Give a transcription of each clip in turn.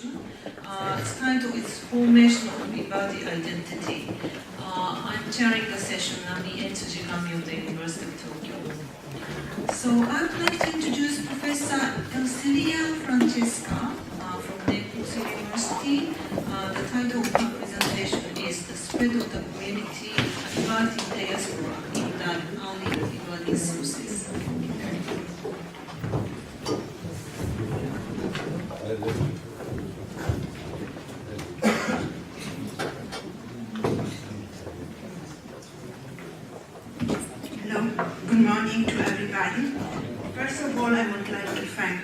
session. Its title is Formation of Ibadi Identity. I'm chairing the session, Nami Etsuji Kami of the University of Tokyo. So I would like to introduce Professor Elcelia Francesca from Naples University. The title of her presentation is The Spread of the Community at Ibadi Diaspora in the Early Ibadi Sources. Hello, good morning to everybody. First of all, I would like to thank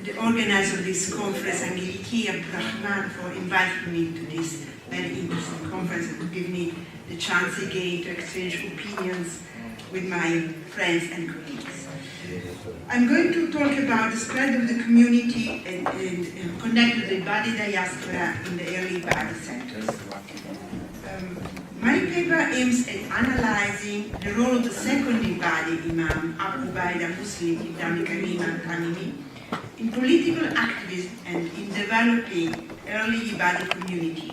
the organizer of this conference, Angeliki Abdurrahman, for inviting me to this very interesting conference and to give me the chance again to exchange opinions with my friends and colleagues. I'm going to talk about the spread of the community and connect with the Ibadi diaspora in the early Ibadi centers. My paper aims at analyzing the role of the second Ibadi Imam, Abu Ubaida Muslim Ibn Karima Tamimi, in political activism and in developing early Ibadi community.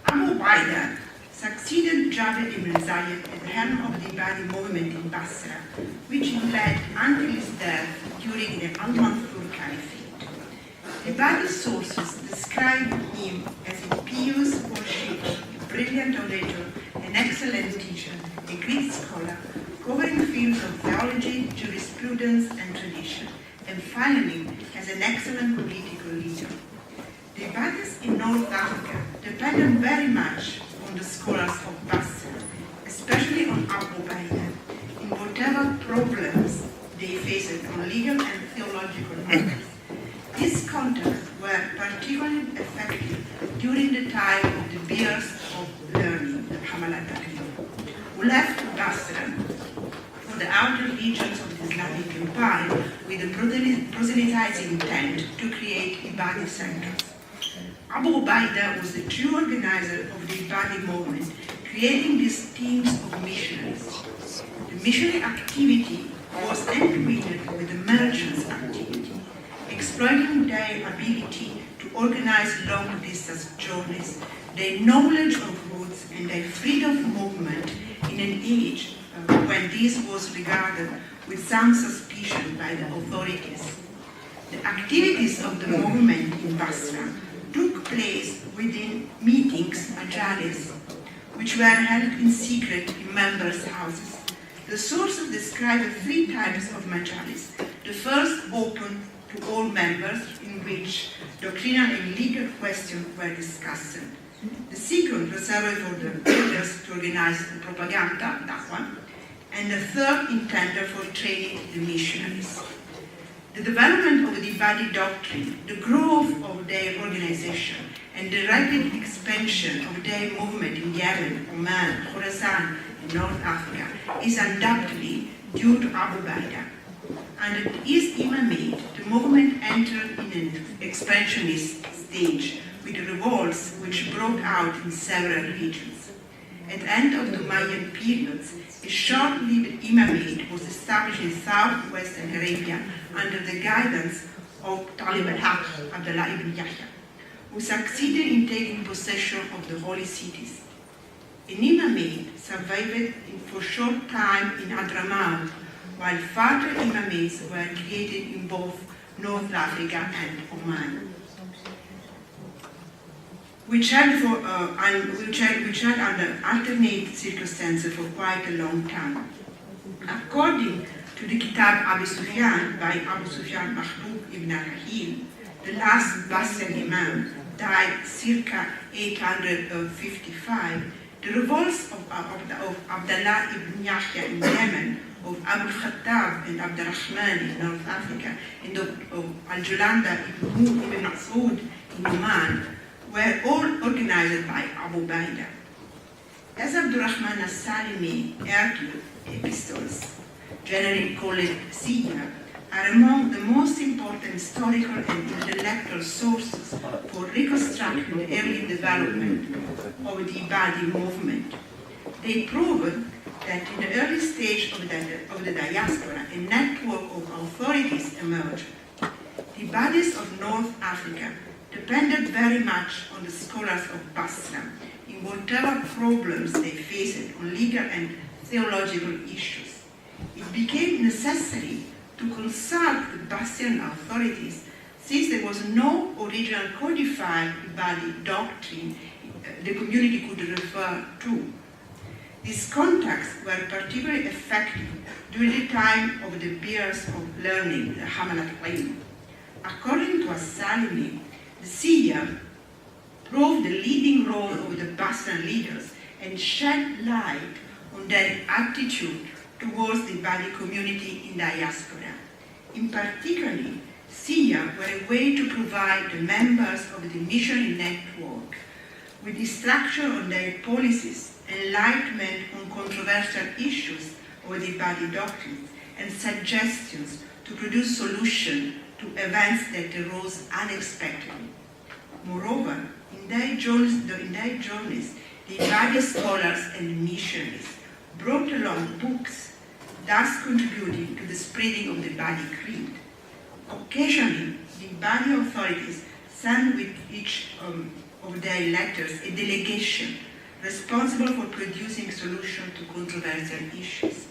Abu Ubaida succeeded Jabir ibn Zayed at the helm of the Ibadi movement in Basra, which he led until his death during the Al-Mansur Caliphate. The Ibadi sources describe him as a pious worshipper, a brilliant orator, an excellent teacher, a great scholar, covering fields of theology, jurisprudence, and tradition, and finally, as an excellent political leader. The Ibadis in North Africa depended very much on the scholars of Basra, especially on Abu Ubaida, in whatever problems they faced on legal and theological matters. These contacts were particularly effective during the time of the bears of learning, the Hamalat who left Basra for the outer regions of the Islamic Empire with a proselytizing intent to create Ibadi centers. Abu Ubaida was the true organizer of the Ibadi movement, creating these teams of missionaries. The missionary activity was entwined with the merchants' activity, exploiting their ability to organize long-distance journeys, their knowledge of routes, and their freedom of movement in an age when this was regarded with some suspicion by the authorities. The activities of the movement in Basra took place within meetings, majalis, which were held in secret in members' houses. The sources describe three types of majalis. The first open to all members, in which doctrinal and legal questions were discussed. The second reserved for the leaders to organize the propaganda, that one. And the third intended for training the missionaries. The development of the Ibadi doctrine, the growth of their organization, and the rapid expansion of their movement in Yemen, Oman, Khorasan, and North Africa is undoubtedly due to Abu Ubaida. Under his imamate, the movement entered in an expansionist stage with revolts which broke out in several regions. At the end of the Umayyan periods, a short-lived imamate was established in southwestern Arabia under the guidance of Talib al-Haq, Abdullah ibn Yahya, who succeeded in taking possession of the holy cities. An imamate survived for a short time in Hadramaut, while further imamates were created in both North Africa and Oman, which had under alternate circumstances for quite a long time. According to the Kitab Abi Sufyan by Abu Sufyan Mahbub ibn Rahil, the last Basran Imam, died circa 855. The revolts of Abdullah ibn Yahya in Yemen, of Abu Khattab and Abdurrahman in North Africa, and of Al-Julanda ibn Mas'ud in Oman, were all organized by Abu Ubaida. As Abdurrahman al-Salimi argued, epistles, generally called Siyar, are among the most important historical and intellectual sources for reconstructing the early development of the Ibadi movement. They proved that in the early stage of the diaspora, a network of authorities emerged. The Ibadis of North Africa depended very much on the scholars of Basra in whatever problems they faced on legal and theological issues. It became necessary to consult the Basran authorities since there was no original codified Ibadi doctrine the community could refer to. These contacts were particularly effective during the time of the Beers of Learning, the Hamalat Ilm. According to As-Salimi, the Siya proved the leading role of the Basran leaders and shed light on their attitude towards the Bali community in diaspora. In particular, Siya were a way to provide the members of the missionary network with instruction on their policies, enlightenment on controversial issues of the Bali doctrines, and suggestions to produce solutions to events that arose unexpectedly. Moreover, in their journeys, the Ibadi scholars and missionaries brought along books, thus contributing to the spreading of the Ibadi creed. Occasionally, the Ibadi authorities sent with each of their letters a delegation responsible for producing solutions to controversial issues.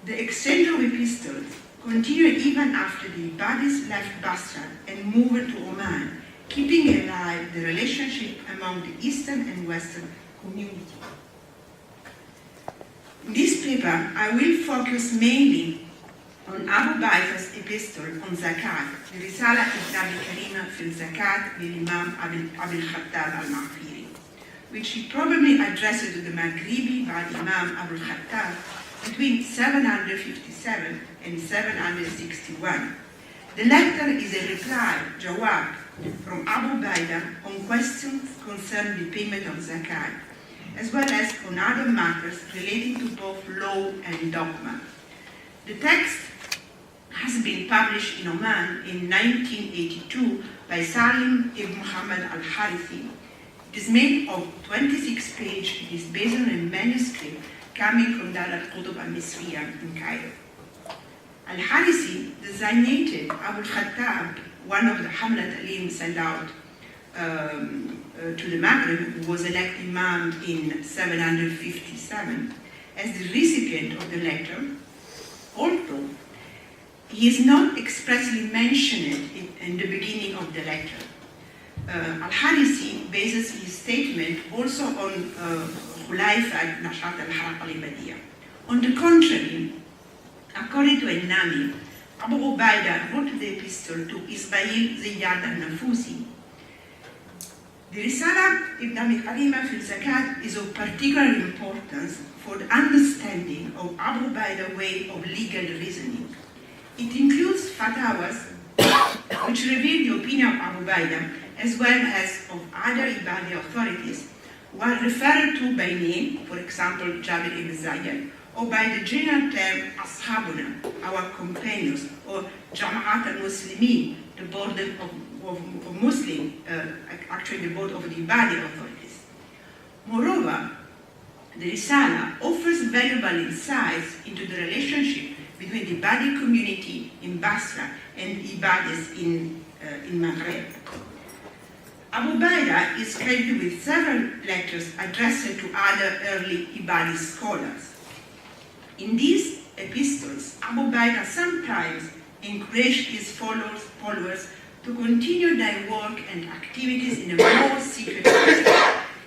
The exchange of epistles continued even after the Ibadis left Basra and moved to Oman, keeping alive the relationship among the Eastern and Western community. In this paper, I will focus mainly on Abu Baida's epistle on Zakat, the Risala ibn Abi Karima fil Zakat bil Imam Abil Khattab al-Ma'firi, which he probably addressed to the Maghribi by Imam Abu Khattab between 757 and 761. The letter is a reply, jawab, from Abu Baida on questions concerning the payment of Zakat, as well as on other matters relating to both law and dogma. The text has been published in Oman in 1982 by Salim ibn Muhammad al-Harithi. It is made of 26 pages. It is based on a manuscript coming from Dar al-Qutb al-Misriya in Cairo. Al-Harithi designated Abu al-Khattab, one of the Hamlat Alim sent out to the Maghreb, who was elected Imam in 757, as the recipient of the letter, although he is not expressly mentioned in the beginning of the letter. Al-Harithi bases his statement also on Khulaifa Nashat al-Haraq al-Ibadiyya. On the contrary, according to Al-Nami, Abu Ubaida wrote the epistle to Ismail Ziyad al-Nafusi. The Risala ibn Abi Karima fil Zakat is of particular importance for the understanding of Abu Ubaida's way of legal reasoning. It includes fatwas which reveal the opinion of Abu Ubaida as well as of other Ibadi authorities who are referred to by name, for example, Jabir ibn Zayd, or by the general term Ashabuna, our companions, or Jama'at al-Muslimin, the board of Muslim, actually the board of the Ibadi authorities. Moreover, the Risala offers valuable insights into the relationship between the Ibadi community in Basra and the Ibadis in Maghreb. Abu Baida is credited with several letters addressed to other early Ibadi scholars. In these epistles, Abu Baida sometimes encouraged his followers to continue their work and activities in a more secret way.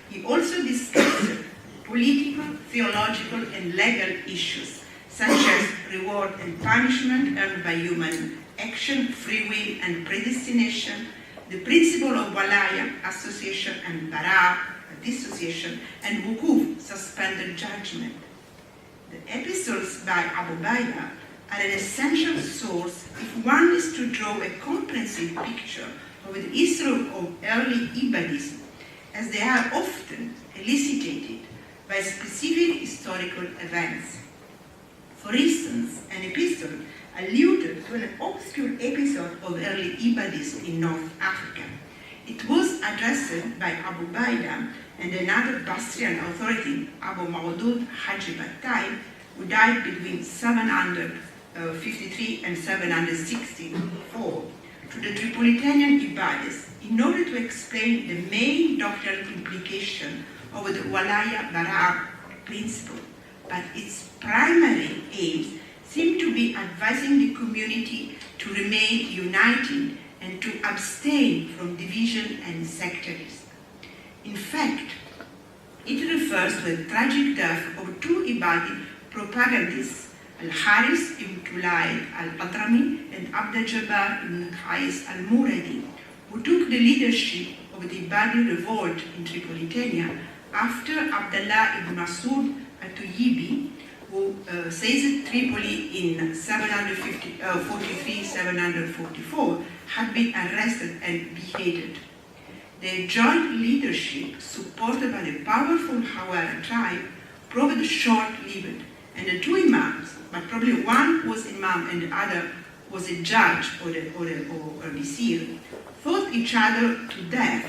He also discussed political, theological, and legal issues, such as reward and punishment earned by human action, free will and predestination, the principle of walaya, association, and bara, dissociation, and wukuf, suspended judgment. The epistles by Abu Baida are an essential source if one is to draw a comprehensive picture of the history of early Ibadism, as they are often elucidated by specific historical events. For instance, an epistle alluded to an obscure episode of early Ibadism in North Africa. It was addressed by Abu Baida and another Basrian authority, Abu Mawdud Haji Battai, who died between 753 and 764, to the Tripolitanian Ibadis, in order to explain the main doctrinal implication of the Walaya Bara principle, but its primary aims seem to be advising the community to remain united and to abstain from division and sectarism. In fact, it refers to the tragic death of two Ibadi propagandists, Al-Haris ibn Tulaid al-Adrami and Abd al-Jabbar ibn Qais al-Muradi, who took the leadership of the Ibadi revolt in Tripolitania after Abdullah ibn Masud al-Tuyyibi, who seized Tripoli in 744, had been arrested and beheaded. Their joint leadership, supported by the powerful Hawara tribe, proved short-lived, and the two imams, but probably one was imam and the other was a judge or a vizier, fought each other to death.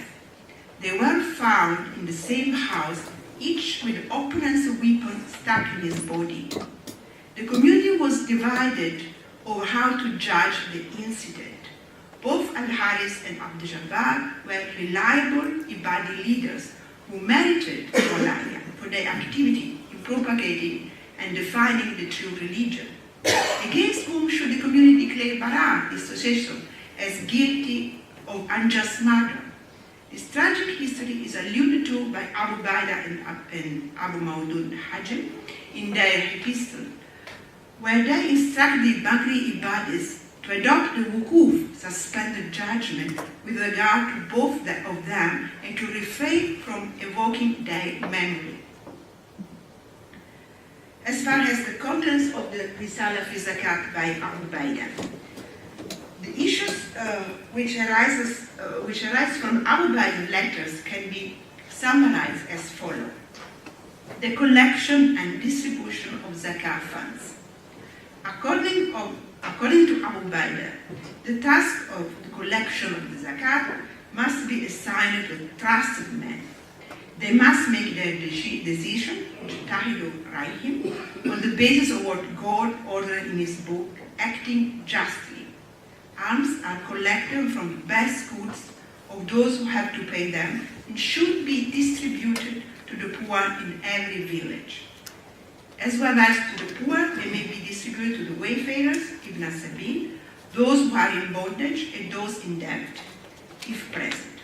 They were found in the same house, each with the opponent's weapon stuck in his body. The community was divided over how to judge the incident. Both Al-Haris and Abd al-Jabbar were reliable Ibadi leaders who merited Walaya for their activity in propagating and defining the true religion. Against whom should the community declare Bara, the successor, as guilty of unjust murder? This tragic history is alluded to by Abu Baida and Abu Maudud Hajj in their epistle, where they instruct the Bagri Ibadis to adopt the wukuf, suspended judgment, with regard to both of them and to refrain from evoking their memory. As far as the contents of the Risala fi Zakat by Abu Baida, the issues which arise from Abu Baida's letters can be summarized as follows. The collection and distribution of Zakat funds. According to Abu Baida, the task of the collection of the Zakat must be assigned to trusted men. They must make their decision, on the basis of what God ordered in His book, acting justly. Alms are collected from the best goods of those who have to pay them and should be distributed to the poor in every village. As well as to the poor, they may be distributed to the wayfarers, Ibn Sabil, those who are in bondage, and those in debt, if present.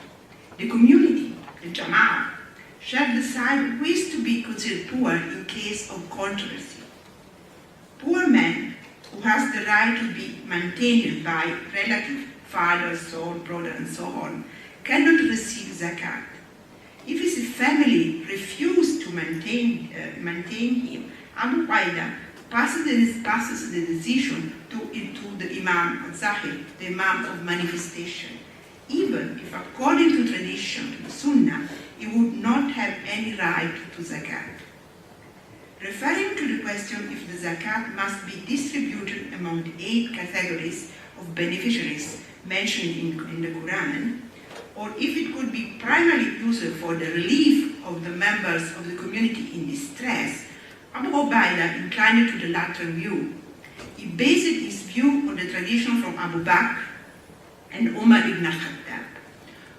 The community, the Jama'ah, shall decide who is to be considered poor in case of controversy. Poor men who has the right to be maintained by relative, father, son, brother, and so on, cannot receive zakat. If his family refuse to maintain him, Abu Baida passes the decision to the Imam al-Zahir, the Imam of manifestation, even if according to tradition, to the Sunnah, he would not have any right to zakat. Referring to the question if the zakat must be distributed among the 8 categories of beneficiaries mentioned in the Quran, or if it could be primarily used for the relief of the members of the community in distress, Abu Baida inclined to the latter view. He based his view on the tradition from Abu Bakr and Umar ibn al-Khattab.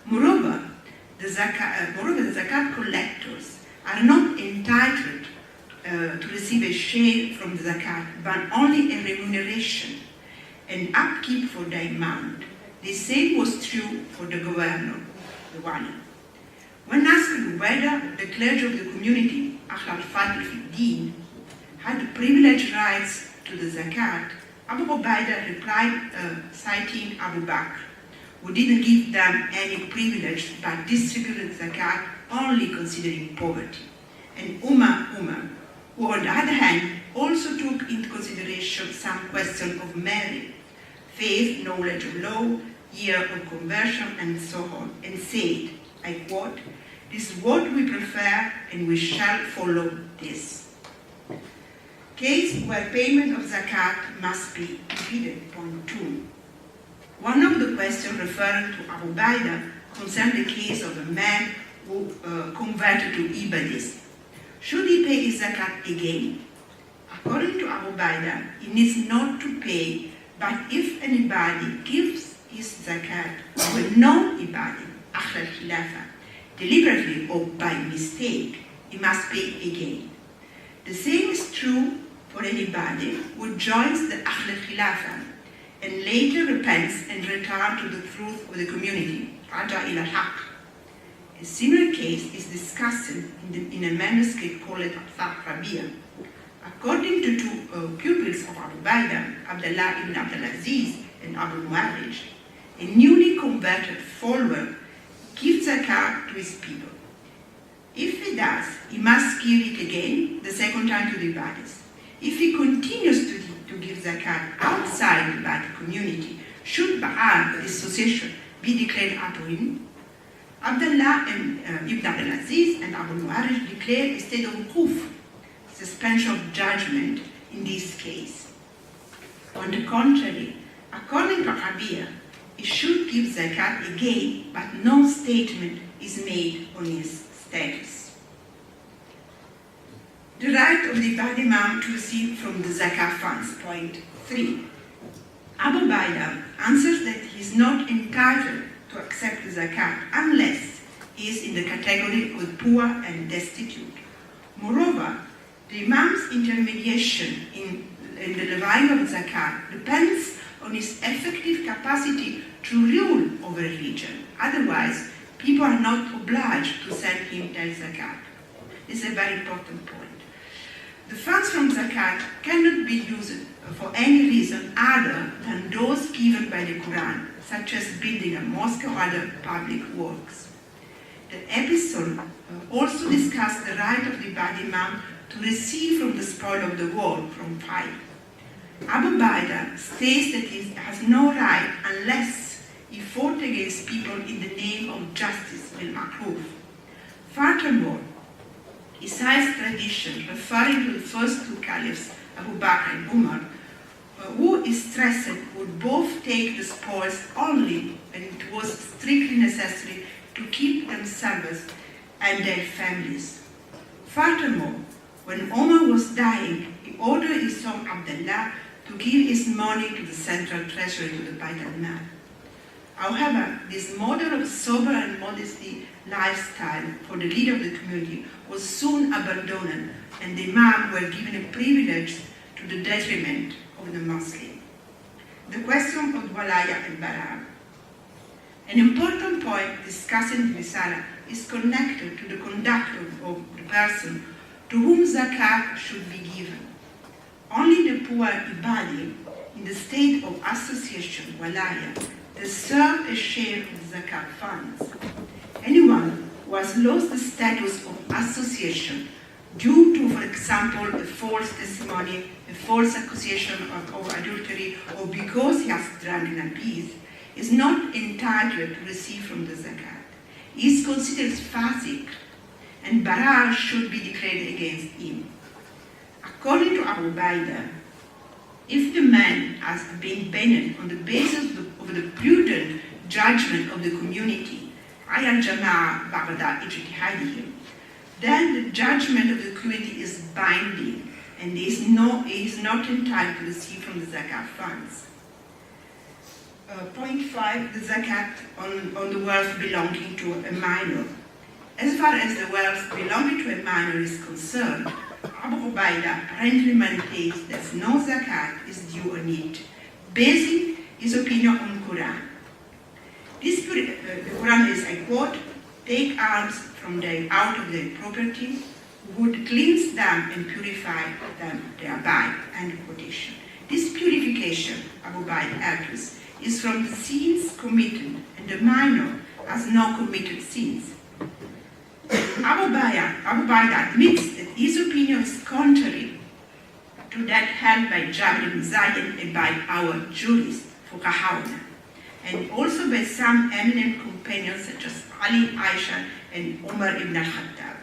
Moreover, the zakat collectors are not entitled to receive a share from the zakat, but only a remuneration and upkeep for the amount. The same was true for the governor, the wali. When asked whether the clergy of the community, Ahl al-Fadl fi-Din, had privileged rights to the zakat, Abu Baida replied, citing Abu Bakr, who didn't give them any privilege but distributed zakat only considering poverty, and Umar, who on the other hand also took into consideration some question of merit, faith, knowledge of law, year of conversion, and so on, and said, I quote, "This is what we prefer and we shall follow this." Case where payment of zakat must be repeated. Point 2. One of the questions referring to Abu Baida concerned the case of a man who converted to Ibadism. Should he pay his zakat again? According to Abu Baida, he needs not to pay, but if anybody gives his zakat of a non-ibadi, Ahl al-Khilafa, deliberately or by mistake, he must pay again. The same is true for anybody who joins the Ahl al-Khilafa and later repents and returns to the truth of the community, Raja ila al-Haq. A similar case is discussed in a manuscript called Athar Rabia. According to two pupils of Abu Ubaidah, Abdullah ibn Abdulaziz and Abu Mu'arrij, a newly converted follower gives zakat to his people. If he does, he must give it again, the second time to the ibadis. If he continues to give zakat outside the ibadi community, should Ba'al, the association, be declared Atuin? Abdullah ibn Abdulaziz and Abu Mu'arrij declare a state of wukuf, suspension of judgment in this case. On the contrary, according to Rabia, he should give zakat again, but no statement is made on his status. The right of the Ibadi Imam to receive from the zakat funds, point 3. Abu Ubaidah answers that he is not entitled to accept the zakat unless he is in the category of the poor and destitute. Moreover, the Imam's intermediation in the levying of zakat depends on his effective capacity to rule over religion. Otherwise, people are not obliged to send him their zakat. This is a very important point. The funds from zakat cannot be used for any reason other than those given by the Quran, such as building a mosque or other public works. The episode also discussed the right of the Ibadi Imam to receive from the spoil of the war from fire. Abu Ubaidah states that he has no right unless he fought against people in the name of justice bil ma'ruf. Furthermore, he cites tradition referring to the first two caliphs, Abu Bakr and Umar, who is stressed would both take the spoils only when it was strictly necessary to keep themselves and their families. Furthermore, when Omar was dying, he ordered his son Abdullah to give his money to the central treasury, to the Bait al-Mal. However, this model of sober and modesty lifestyle for the leader of the community was soon abandoned, and the Imam were given a privilege to the detriment of the Muslim. The question of Walaya and Bara. An important point discussed in the Risala is connected to the conduct of the person to whom zakat should be given. Only the poor ibadi in the state of association, walaya, deserve a share of the zakat funds. Anyone who has lost the status of association due to, for example, a false testimony, a false accusation of adultery, or because he has drunk in a peace, is not entitled to receive from the zakat. He is considered fasik, and bara should be declared against him. According to Abu Ubaidah, if the man has been banned on the basis of the prudent judgment of the community, ayal jama'a ba'da ijtihadihim, then the judgment of the community is binding, and he is not entitled to receive from the zakat funds. Point 5, the zakat on the wealth belonging to a minor. As far as the wealth belonging to a minor is concerned, Abu Ubaidah apparently maintains that no zakat is due on it, basing his opinion on Quran. The Quran is, I quote, "Take alms from out of their property, would cleanse them and purify them thereby," end quotation. This purification, Abu Ubaidah argues, is from the sins committed, and the minor has no committed sins. Abu Ubaidah admits that his opinion is contrary to that held by Jabir ibn Zayd and by our jurists, Fuqahawna, and also by some eminent companions such as Ali, Aisha, and Umar ibn al-Khattab.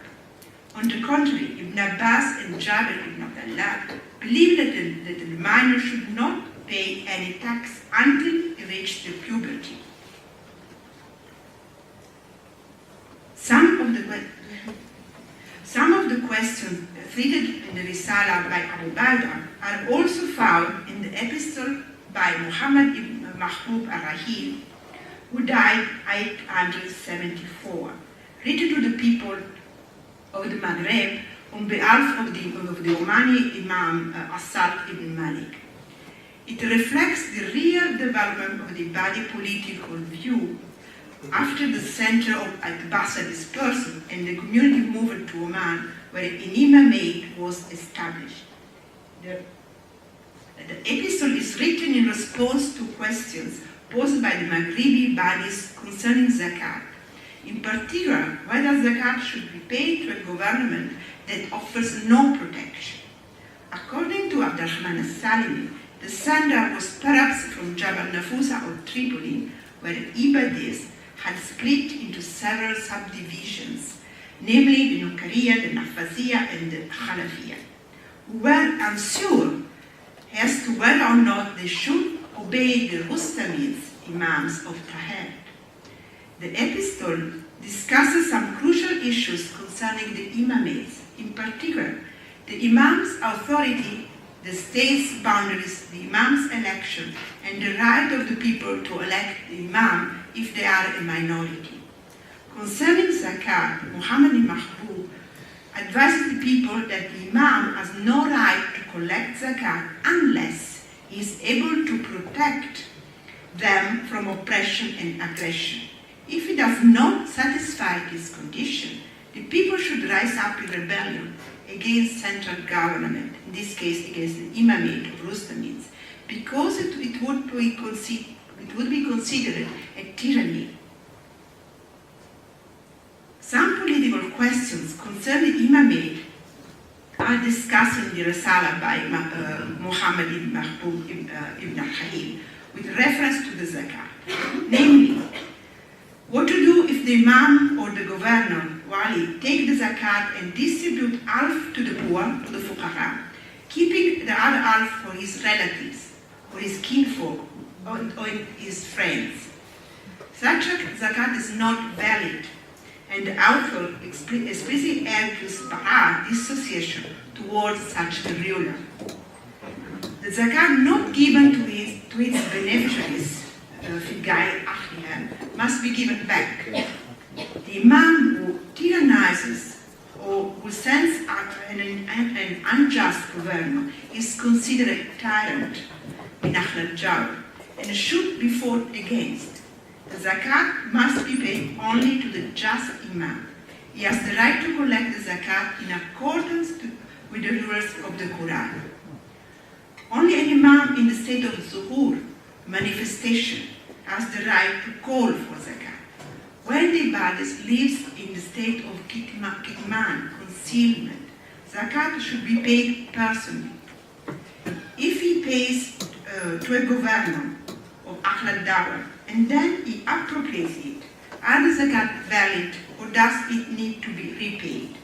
On the contrary, Ibn Abbas and Jabir ibn Abdullah believe that the minor should not pay any tax until he reaches the puberty. Some of the questions treated in the Risala by Abu Ubaidah are also found in the epistle by Muhammad Mahbub al-Rahil, who died 874, written to the people of the Maghreb on behalf of the Omani Imam Asad ibn Malik. It reflects the real development of the Ibadi political view after the center of At-Bassa dispersal and the community moved to Oman, where an imamate was established. The epistle is written in response to questions posed by the Maghribi Ibadis concerning zakat. In particular, whether zakat should be paid to a government that offers no protection. According to Abdurrahman al-Salimi, the sender was perhaps from Jabal Nafusa or Tripoli, where Ibadis had split into several subdivisions, namely the Nukariya, the Nafaziyya, and the Khalafiyya, who were unsure as to whether or not they should obey the Rustamids, Imams of Taher. The epistle discusses some crucial issues concerning the Imamates, in particular, the Imam's authority, the state's boundaries, the Imam's election, and the right of the people to elect the Imam if they are a minority. Concerning zakat, Muhammad ibn Mahbub advises the people that the Imam has no right to collect zakat unless he is able to protect them from oppression and aggression. If he does not satisfy this condition, the people should rise up in rebellion against central government, in this case against the imamate of Rustamids, because it would be considered a tyranny. Some political questions concerning imamate are discussed in the Risala by Muhammad ibn Mahbub ibn al-Khalil with reference to the zakat. Namely, what to do if the imam or the governor, wali, take the zakat and distribute half to the poor, to the fuqara, keeping the other half for his relatives, or his kinfolk, or his friends. Such a zakat is not valid, and the author explicitly argues para, dissociation, towards such a ruler. The zakat not given to its beneficiaries, must be given back. The imam who tyrannizes or who sends out an unjust governor is considered a tyrant in Ahl al-Jawr and should be fought against. The zakat must be paid only to the just imam. He has the right to collect the zakat in accordance with the rules of the Quran. Only an imam in the state of zuhur, manifestation, has the right to call for zakat. When the ibadis lives in the state of kitman, concealment, zakat should be paid personally. If he pays to a governor of Ahl al-Dawah and then he appropriates it, are the zakat valid or does it need to be repaid?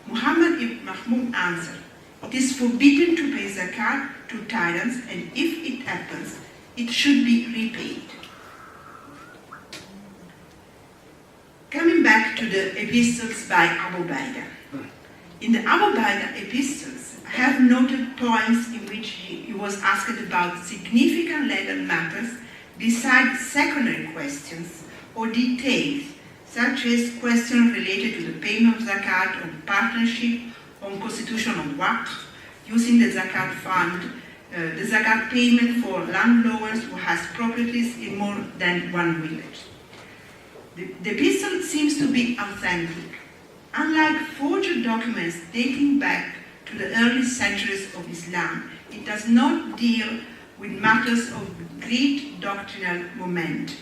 Muhammad ibn Mahmud answered, it is forbidden to pay zakat to tyrants, and if it happens, it should be repaid. Coming back to the epistles by Abu Ubaidah. In the Abu Ubaidah epistles, I have noted points in which he was asked about significant legal matters besides secondary questions or details, such as questions related to the payment of zakat, on partnership, on constitution of waqf, using the zakat fund, the zakat payment for landowners who has properties in more than one village. The epistle seems to be authentic. Unlike forged documents dating back to the early centuries of Islam, it does not deal with matters of great doctrinal moment,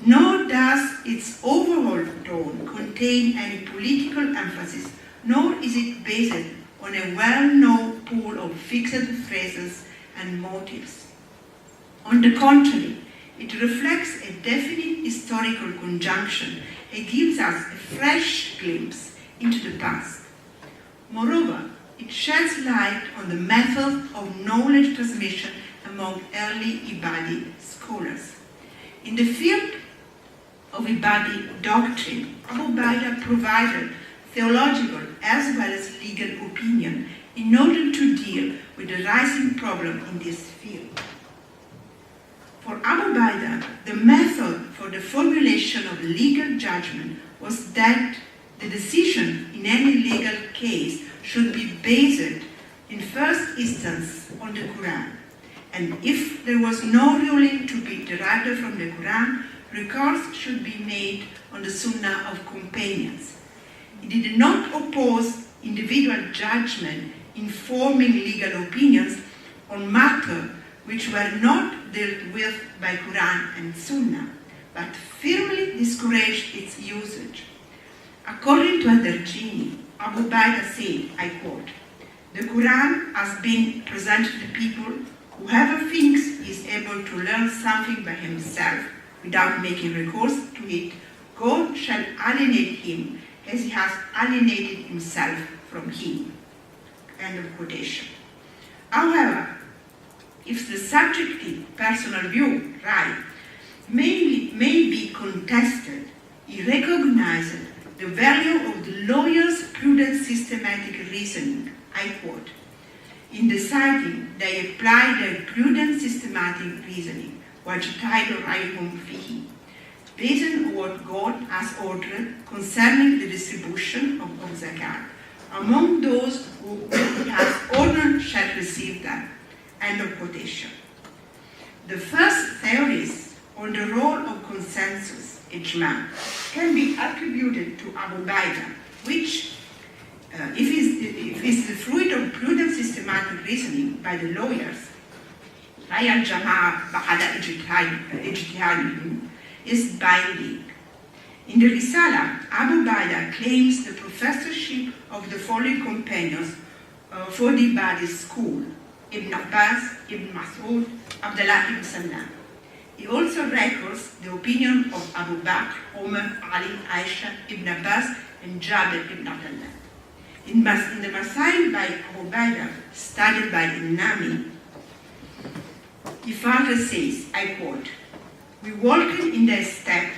nor does its overall tone contain any political emphasis, nor is it based on a well-known pool of fixed phrases and motives. On the contrary, it reflects a definite historical conjunction and gives us a fresh glimpse into the past. Moreover, it sheds light on the method of knowledge transmission among early Ibadi scholars. In the field of Ibadi doctrine, Abu Ubaidah provided theological as well as legal opinion in order to deal with the rising problem in this field. For Abu Baida, the method for the formulation of legal judgment was that the decision in any legal case should be based in first instance on the Quran. And if there was no ruling to be derived from the Quran, recourse should be made on the Sunnah of companions. It did not oppose individual judgment in forming legal opinions on matters which were not dealt with by Quran and Sunnah, but firmly discouraged its usage. According to Ad-Darjini, Abu Baida said, I quote, "The Quran has been presented to people. Whoever thinks he is able to learn something by himself without making recourse to it, God shall alienate him as he has alienated himself from him." End of quotation. However, if the subjective personal view, right, may be contested, he recognized the value of the lawyer's prudent systematic reasoning. I quote, "In deciding, they apply their prudent systematic reasoning, وَاجْتَهَدُوا رَأْيُهُمْ فِيهِ, based on what God has ordered concerning the distribution of zakat. Among those who he has ordered shall receive them." End of quotation. The first theories on the role of consensus, ijma, can be attributed to Abu Baida, which, if it's the fruit of prudent systematic reasoning by the lawyers, رأي الجماعة بعد اجتهادهم, is binding. In the Risala, Abu Baida claims the professorship of the following companions for the Ibadi school: Ibn Abbas, Ibn Mas'ud, Abdullah ibn Salam. He also records the opinion of Abu Bakr, Umar, Ali, Aisha, Ibn Abbas, and Jabir ibn Abdullah. In the Masail by Abu Baida, studied by Nami, he further says, I quote, "We walked in their step,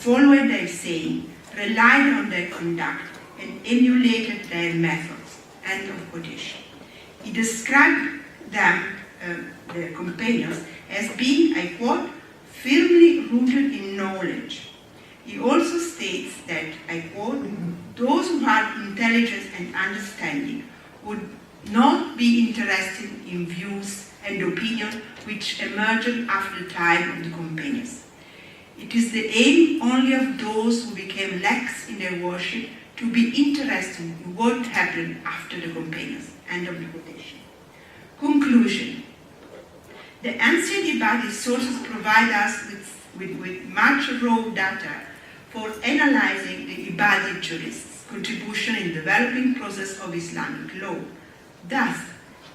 followed their saying, relied on their conduct, and emulated their methods." End of quotation. He described them, their companions, as being, I quote, "firmly rooted in knowledge." He also states that, I quote, "those who had intelligence and understanding would not be interested in views and opinions which emerged after the time of the companions. It is the aim only of those who became lax in their worship to be interested in what happened after the companions." End of the quotation. Conclusion. The ancient Ibadi sources provide us with much raw data for analyzing the Ibadi jurists' contribution in the developing process of Islamic law. Thus,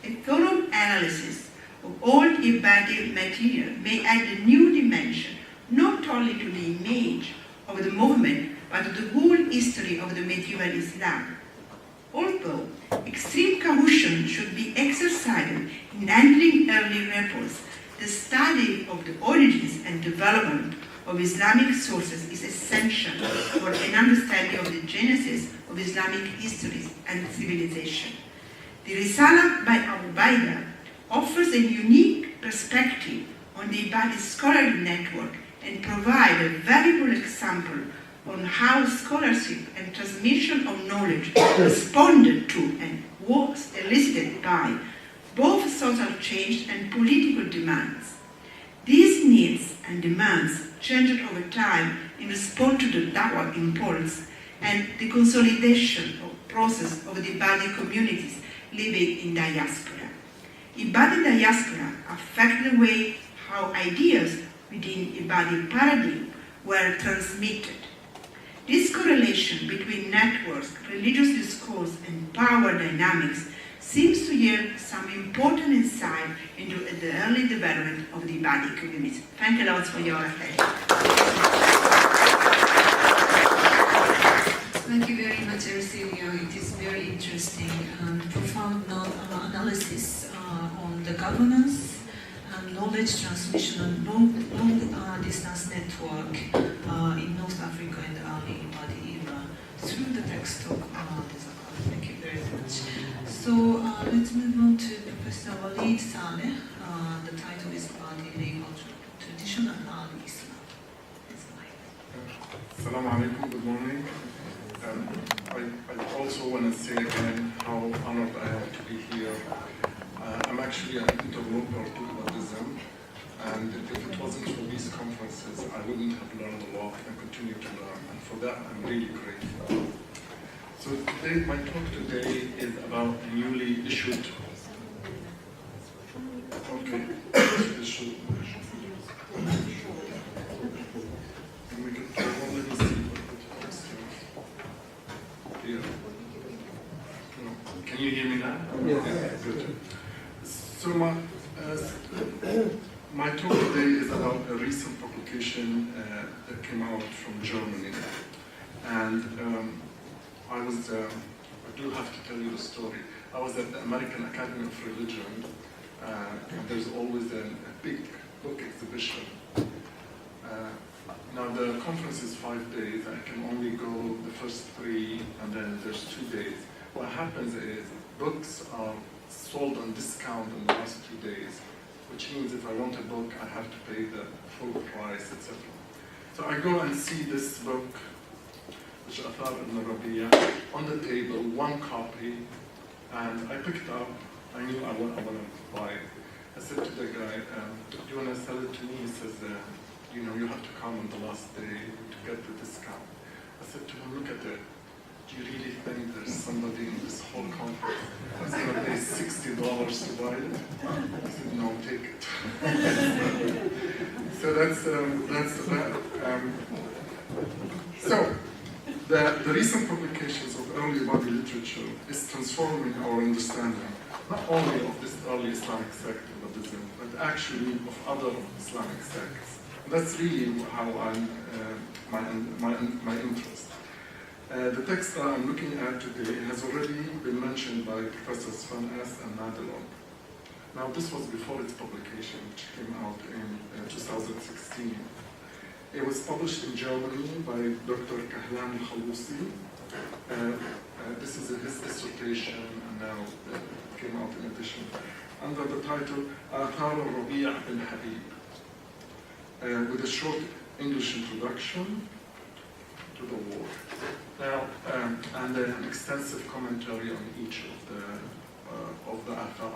a thorough analysis of old Ibadi material may add a new dimension not only to the image of the movement, but to the whole history of the medieval Islam. Although extreme caution should be exercised in handling early reports, the study of the origins and development of Islamic sources is essential for an understanding of the genesis of Islamic histories and civilization. The Risala by Abu Baida offers a unique perspective on the Ibadi scholarly network and provides a valuable example on how scholarship and transmission of knowledge responded to and was elicited by both social change and political demands. These needs and demands changed over time in response to the Dawah impulse and the consolidation process of the Ibadi communities living in diaspora. Ibadi diaspora affected the way how ideas within Ibadi paradigm were transmitted. This correlation between networks, religious discourse, and power dynamics seems to yield some important insight into the early development of the Ibadi community. Thank you a lot for your attention. Thank you very much, Ercilio. It is very interesting and profound analysis on the governance and knowledge transmission and long-distance network in North Africa in the early Ibadi era through the text of the Zakat. Thank you very much. So let's move on to Professor Walid Saleh. The title is Ibadi Legal Islam. That's mine. Assalamu alaikum, good morning. I also want to say again how honored I am to be here. I'm actually an interloper to Buddhism, and if it wasn't for these conferences, I wouldn't have learned a lot and continue to learn, and for that I'm really grateful. So today, my talk today is about a newly issued. Okay. Issued. Can you hear me now? Yes. Yeah, good. So my talk today is about a recent publication that came out from Germany, and I do have to tell you the story. I was at the American Academy of Religion, and there's always a big book exhibition. Now the conference is 5 days. I can only go the first 3, and then there's 2 days. What happens is books are sold on discount in the last 2 days, which means if I want a book, I have to pay the full price, etc. So I go and see this book, which Athar ibn Rabi'a, on the table, 1 copy, and I picked up. I knew I want to buy it. I said to the guy, do you want to sell it to me? He says, you have to come on the last day to get the discount. I said to him, look at it. Do you really think there's somebody in this whole conference that's going to pay $60 to buy it? I said, no, take it. So that's that. So the recent publications of early body literature is transforming our understanding, not only of this early Islamic sect of Buddhism, but actually of other Islamic sects. And that's really how my interest. The text that I'm looking at today has already been mentioned by Professors Van Es and Nadelon. Now, this was before its publication, which came out in 2016. It was published in Germany by Dr. Kahlan al-Khalousi. This is his dissertation, and now it came out in addition, under the title Athar al-Rabi' bin Habib, with a short English introduction to the work. Now, and then an extensive commentary on each of the athar.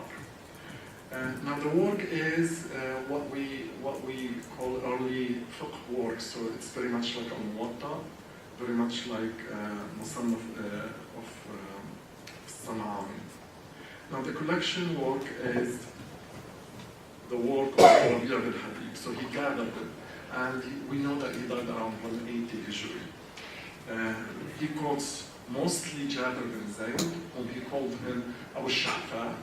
Now, the work is what we call early fiqh work. So it's very much like al-Muwatta, very much like Musannaf of San'ani. Now, the collection work is the work of Rabi' bin Habib. So he gathered it, and we know that he died around 180 Hijri. He quotes mostly Jabir bin Zayd, whom he called him Abu Sha'fa,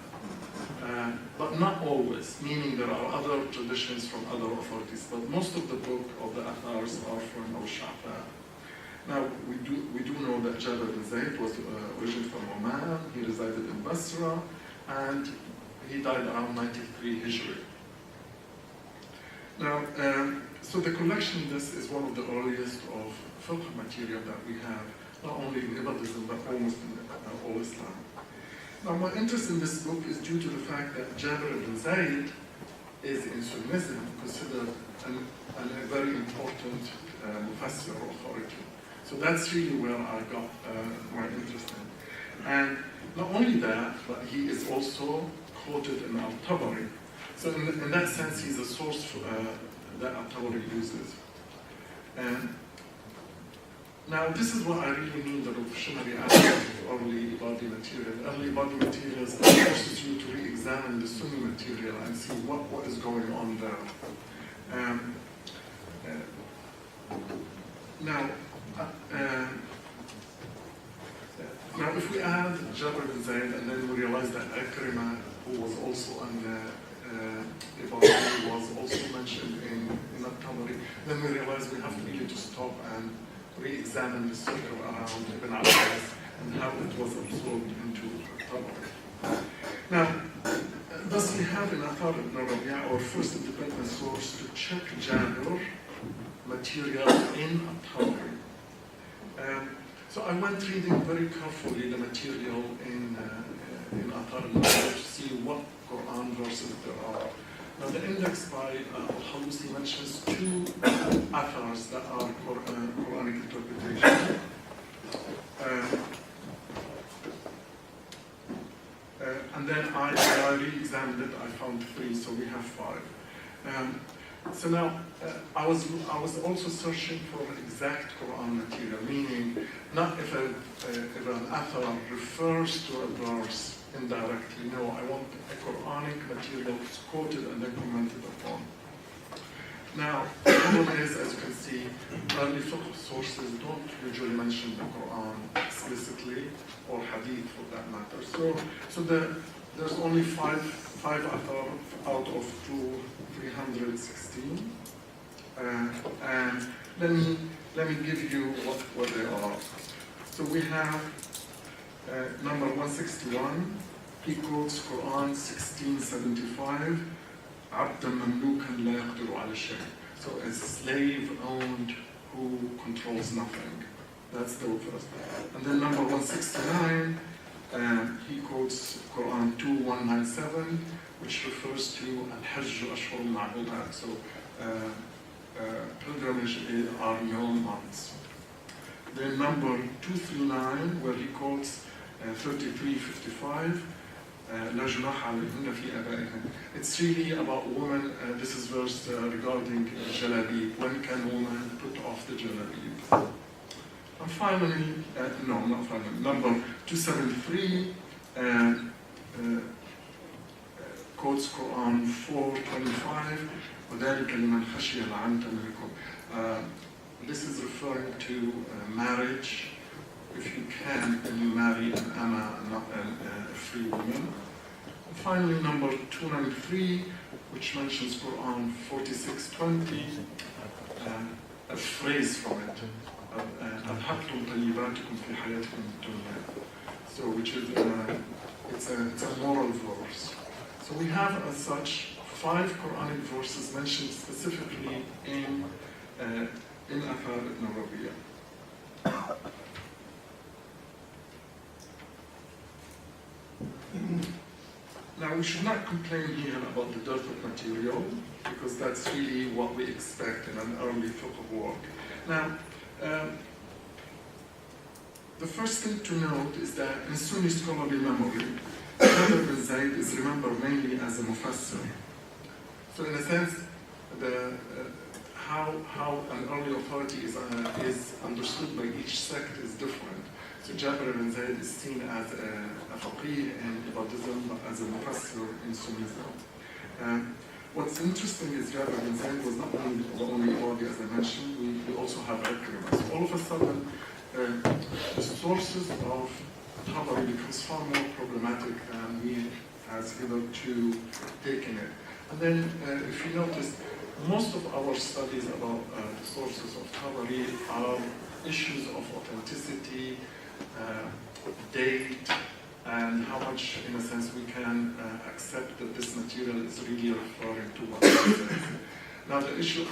but not always, meaning there are other traditions from other authorities, but most of the book of the Athars are from Abu Sha'fa. Now, we do know that Jabir bin Zayd was originally from Oman. He resided in Basra, and he died around 93 Hijri. Now, so the collection, this is one of the earliest of fiqh material that we have, not only in Buddhism, but almost in all Islam. Now, my interest in this book is due to the fact that Jabir bin Zayd is in Sunnism considered a very important mufassir or authority. So that's really where I got my interest in. And not only that, but he is also quoted in Al-Tabari. So in that sense, he's a source for, that Al-Tabari uses. And now, this is what I really mean, the revolutionary aspect of early body material. Early body materials forces you to re-examine the Sunni material and see what is going on there. Now, if we add Jabir bin Zayd, and then we realize that Ikrimah, who was also an Ibadi, was also mentioned in Al-Tabari, then we realize we have really to stop and re-examine the circle around Ibn Abbas and how it was absorbed into Al-Tabari. Now, thus we have in Athar ibn Rabi'a our first independent source to check Jabir material in Al-Tabari. So I went reading very carefully the material in Athar ibn Rabi'a to see what Quran verses there are. Now the index by Al-Halusi mentions two athars that are Quranic interpretation. And then I re-examined it, I found 3, so we have 5. So now, I was also searching for exact Quran material, meaning not if an athar refers to a verse indirectly. No, I want a Quranic material quoted and then commented upon. Now, the problem is, as you can see, early fiqh sources don't usually mention the Quran explicitly, or hadith for that matter. So there's only 5 athar out of 316. And let me give you what they are. So we have number 161. He quotes Quran 1675. عبدا مملوكا لا يقدر على شيء. So a slave owned who controls nothing. That's the first. And then number 169, he quotes Quran 2197, which refers to Al-Hajj Ashhur Ma'lumat. So pilgrimage are known months. Then number 239, where he quotes 3355. لا جناح عليهن في آبائهن. It's really about women. This is verse regarding jalabib. When can women put off the jalabib? And finally, no, not finally, number 273 quotes Quran 4:25. وذلك لمن خشي العنت منكم. This is referring to marriage. If you can, then you marry an ama, not a free woman. And finally, number 293, which mentions Quran 46:20, a phrase from it. أَلْحَقْتُمْ طَيِّبَاتِكُمْ فِي حَيَاتِكُمْ الدُّنْيَا. So, which is it's a moral verse. So we have, as such, 5 Quranic verses mentioned specifically in Athar ibn Rabi'a. Now, we should not complain here about the dearth of material, because that's really what we expect in an early fiqh work. Now, the first thing to note is that in Sunni scholarly memory, Jabir bin Zayd is remembered mainly as a mufassir. So in a sense, how an early authority is understood by each sect is different. So Jabir bin Zayd is seen as a faqih in Ibadism, as a mufassir in Sunnism. What's interesting is Jabir bin Zayd was not only the only Ibadi, as I mentioned, we also have Ikrimah. So all of a sudden, the sources of Tabari becomes far more problematic than we has hitherto taken it. And then, if you notice, most of our studies about the sources of Tabari are issues of authenticity, date, and how much, in a sense, we can accept that this material is really referring to what it says. Now, the issue,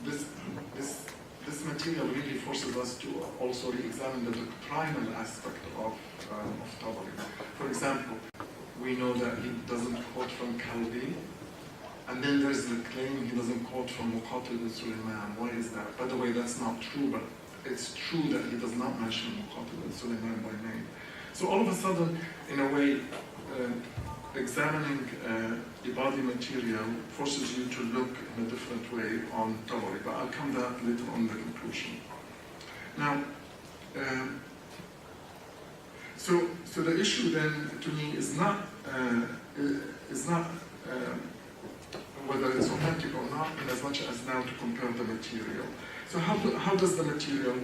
this material really forces us to also re-examine the doctrinal aspect of Tabari. For example, we know that he doesn't quote from Kalbi, and then there's the claim he doesn't quote from Muqatil bin Sulaiman. Why is that? By the way, that's not true, but it's true that he does not mention Muqatil bin Sulaiman by name. So all of a sudden, in a way, examining Ibadi material forces you to look in a different way on Tabari, but I'll come to that later on in the conclusion. Now, so the issue then to me is not whether it's authentic or not, in as much as now to compare the material. So how does the material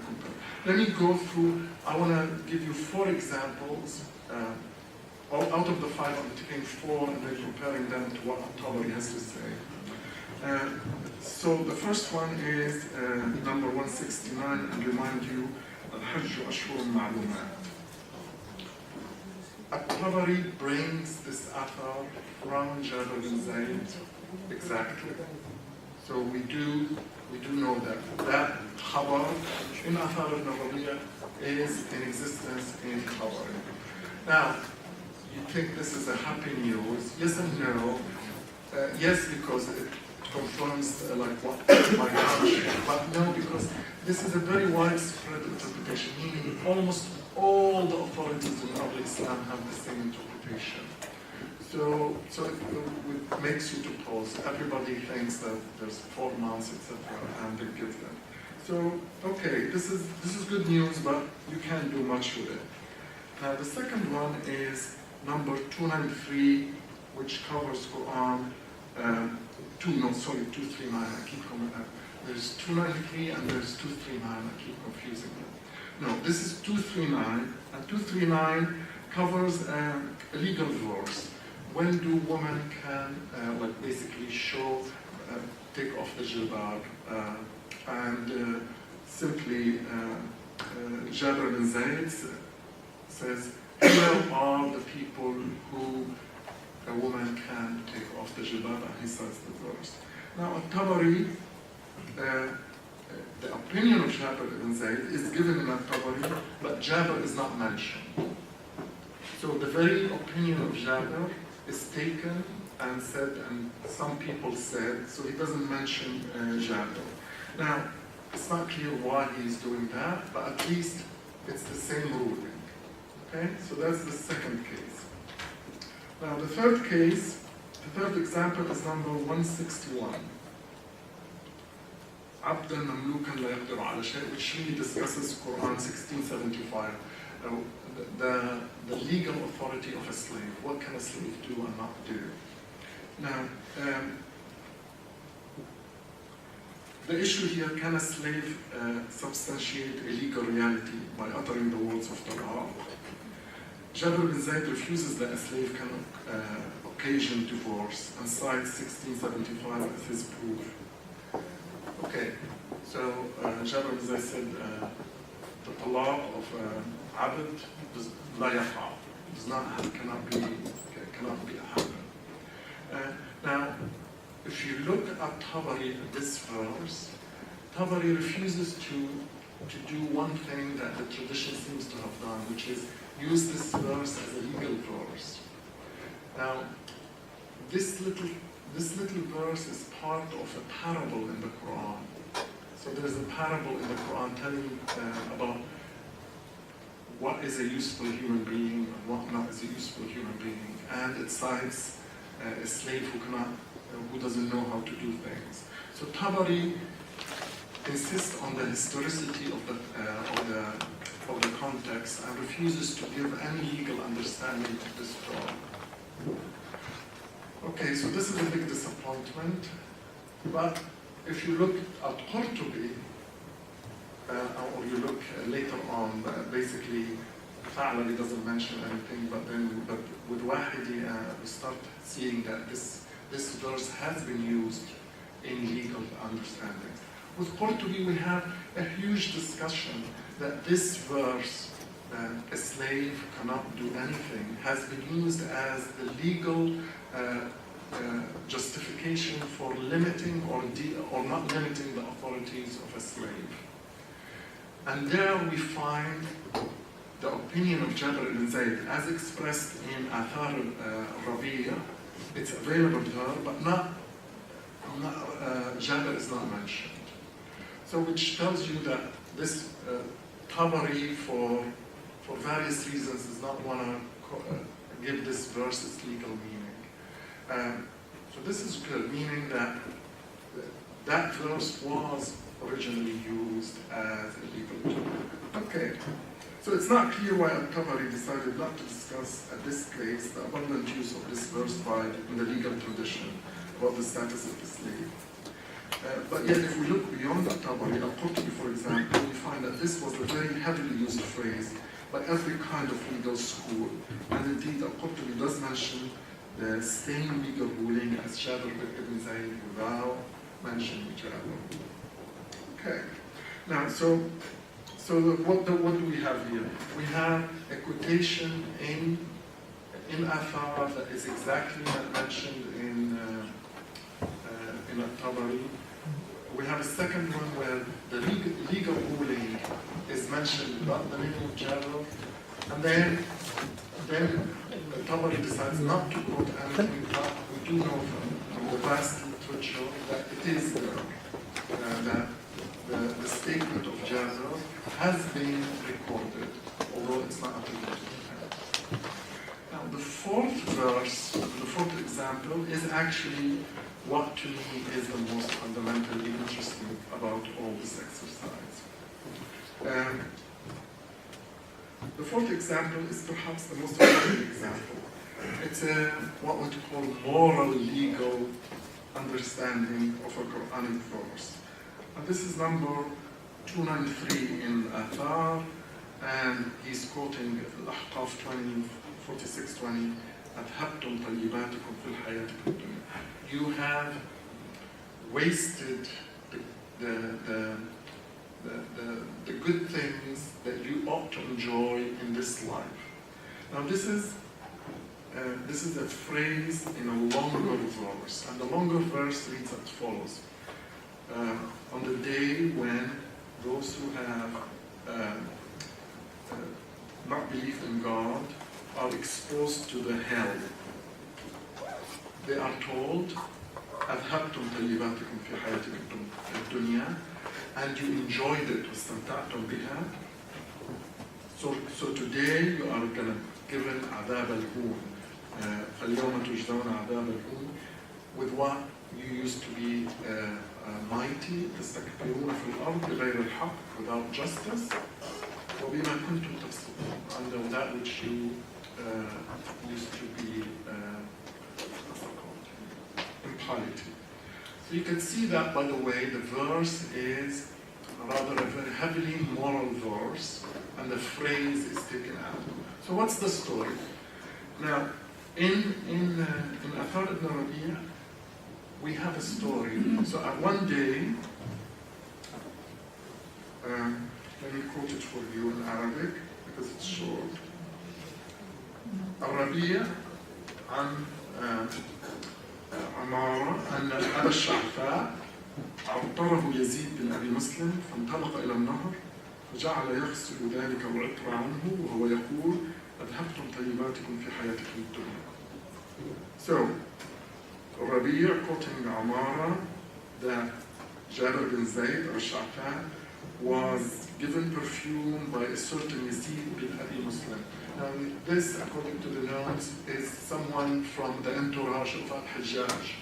compare? Let me go through, I want to give you 4 examples. Out of the 5, I'm taking 4 and then comparing them to what Tabari has to say. So the first one is number 169, and remind you, Al-Hajj Ashhur Ma'lumat. At-Tabari brings this athar from Jabir bin Zayd exactly. So we do know that khabar in Athar ibn Rabi'a is in existence in Tabari. Now, you think this is a happy news? Yes and no. Yes, because it confirms like what my knowledge, but no, because this is a very widespread interpretation, meaning almost all the authorities in early Islam have the same interpretation. So it makes you to pause. Everybody thinks that there's 4 months, etc., and they give them. So, okay, this is good news, but you can't do much with it. Now, the second one is number 293, which covers Quran 239. I keep coming up. There's 293 and there's 239. I keep confusing them. No, this is 239, and 239 covers a legal divorce. When do women can like basically show, take off the jilbab, and simply Jabir bin Zayd says, here are the people who a woman can take off the jilbab, and he cites the verse. Now, at Tabari, the opinion of Jabir bin Zayd is given in At-Tabari, but Jabir is not mentioned. So the very opinion of Jabir is taken and said, and some people said, so he doesn't mention Jabir. Now, it's not clear why he's doing that, but at least it's the same ruling. Okay, so that's the second case. Now, the third case, the third example is number 161. Abdan Mamlukan La Yaqdiru Ala Shay, which really discusses Quran 1675. The legal authority of a slave. What can a slave do and not do? Now, the issue here, can a slave substantiate a legal reality by uttering the words of Torah? Jabir bin Zayd refuses that a slave can occasion divorce and cites 1675 as his proof. Okay, so Jabir bin Zayd said the talaq of abd does not cannot be happen. Now, if you look at Tabari at this verse, Tabari refuses to do one thing that the tradition seems to have done, which is use this verse as a legal verse. Now, this little verse is part of a parable in the Quran. So there's a parable in the Quran telling about what is a useful human being and what not is a useful human being, and it cites a slave who doesn't know how to do things. So Tabari insists on the historicity of the context and refuses to give any legal understanding of this Torah. Okay, so this is a big disappointment, but if you look at Qurtubi, or you look later on, basically, Tha'labi doesn't mention anything, but with Wahidi, we start seeing that this verse has been used in legal understanding. With Qurtubi, we have a huge discussion that this verse, a slave cannot do anything, has been used as the legal justification for limiting or not limiting the authorities of a slave. And there we find the opinion of Jabir ibn Zayd as expressed in Athar Rabi'a. It's available there, but Jabir is not mentioned. So which tells you that this Tabari, for various reasons, does not want to give this verse its legal meaning. So this is good, meaning that that verse was originally used as a legal tool. Okay, so it's not clear why Tabari decided not to discuss at this place the abundant use of this verse in the legal tradition about the status of the slave. But yet, if we look beyond Tabari, Al-Qurtubi, for example, we find that this was a very heavily used phrase by every kind of legal school. And indeed, Al-Qurtubi does mention the same legal ruling as Jabir ibn Zayd without mentioning Jabir. Okay. Now, so what do we have here? We have a quotation in Athar that is exactly mentioned in Al-Tabari. We have a second one where the legal ruling is mentioned about the name of Jabir, and then Tabari decides not to quote anything, but we do know from vast literature that it is there, that the statement of Jabir has been recorded, although it's not attributed to him. Now, the fourth verse, the fourth example, is actually what to me is the most fundamentally interesting about all this exercise. The fourth example is perhaps the most important example. It's what we call moral legal understanding of a Quranic verse. And this is number 293 in Athar, and he's quoting Al-Ahqaf 46:20, أَذْهَبْتُمْ طَيِّبَاتِكُمْ فِي الْحَيَاةِ الدُّنْيَا. You have wasted the good things that you ought to enjoy in this life. Now this is a phrase in a longer verse, and the longer verse reads as follows. On the day when those who have not believed in God are exposed to the hell, they are told, أَذْهَبْتُمْ طَيِّبَاتِكُمْ فِي حَيَاتِكُمْ الدُّنْيَا, and you enjoyed it, وَاسْتَمْتَعْتُمْ بِهَا. So today you are given عَذَابَ الْهُونِ, فَالْيَوْمَ تُجْزَوْنَ عَذَابَ الْهُونِ, with what you used to be mighty, تَسْتَكْبِرُونَ فِي الْأَرْضِ بِغَيْرِ الْحَقِّ, without justice, وَبِمَا كُنْتُمْ تَفْسُقُونَ, under that which you used to be impiety. So you can see that, by the way, the verse is rather a very heavily moral verse, and the phrase is taken out. So what's the story? Now, in Athar ibn Rabi', we have a story. So one day, let me quote it for you in Arabic because it's short. الربيع عن عمارة أن أبا الشعفاء عطره يزيد بن أبي مسلم فانطلق إلى النهر فجعل يغسل ذلك العطر عنه وهو يقول أذهبتم طيباتكم في حياتكم الدنيا. So, Rabi' quoting Amara that Jabir bin Zayd or Sha'fa was given perfume by a certain Yazid bin Abi Muslim. And this, according to the notes, is someone from the entourage of Al-Hajjaj.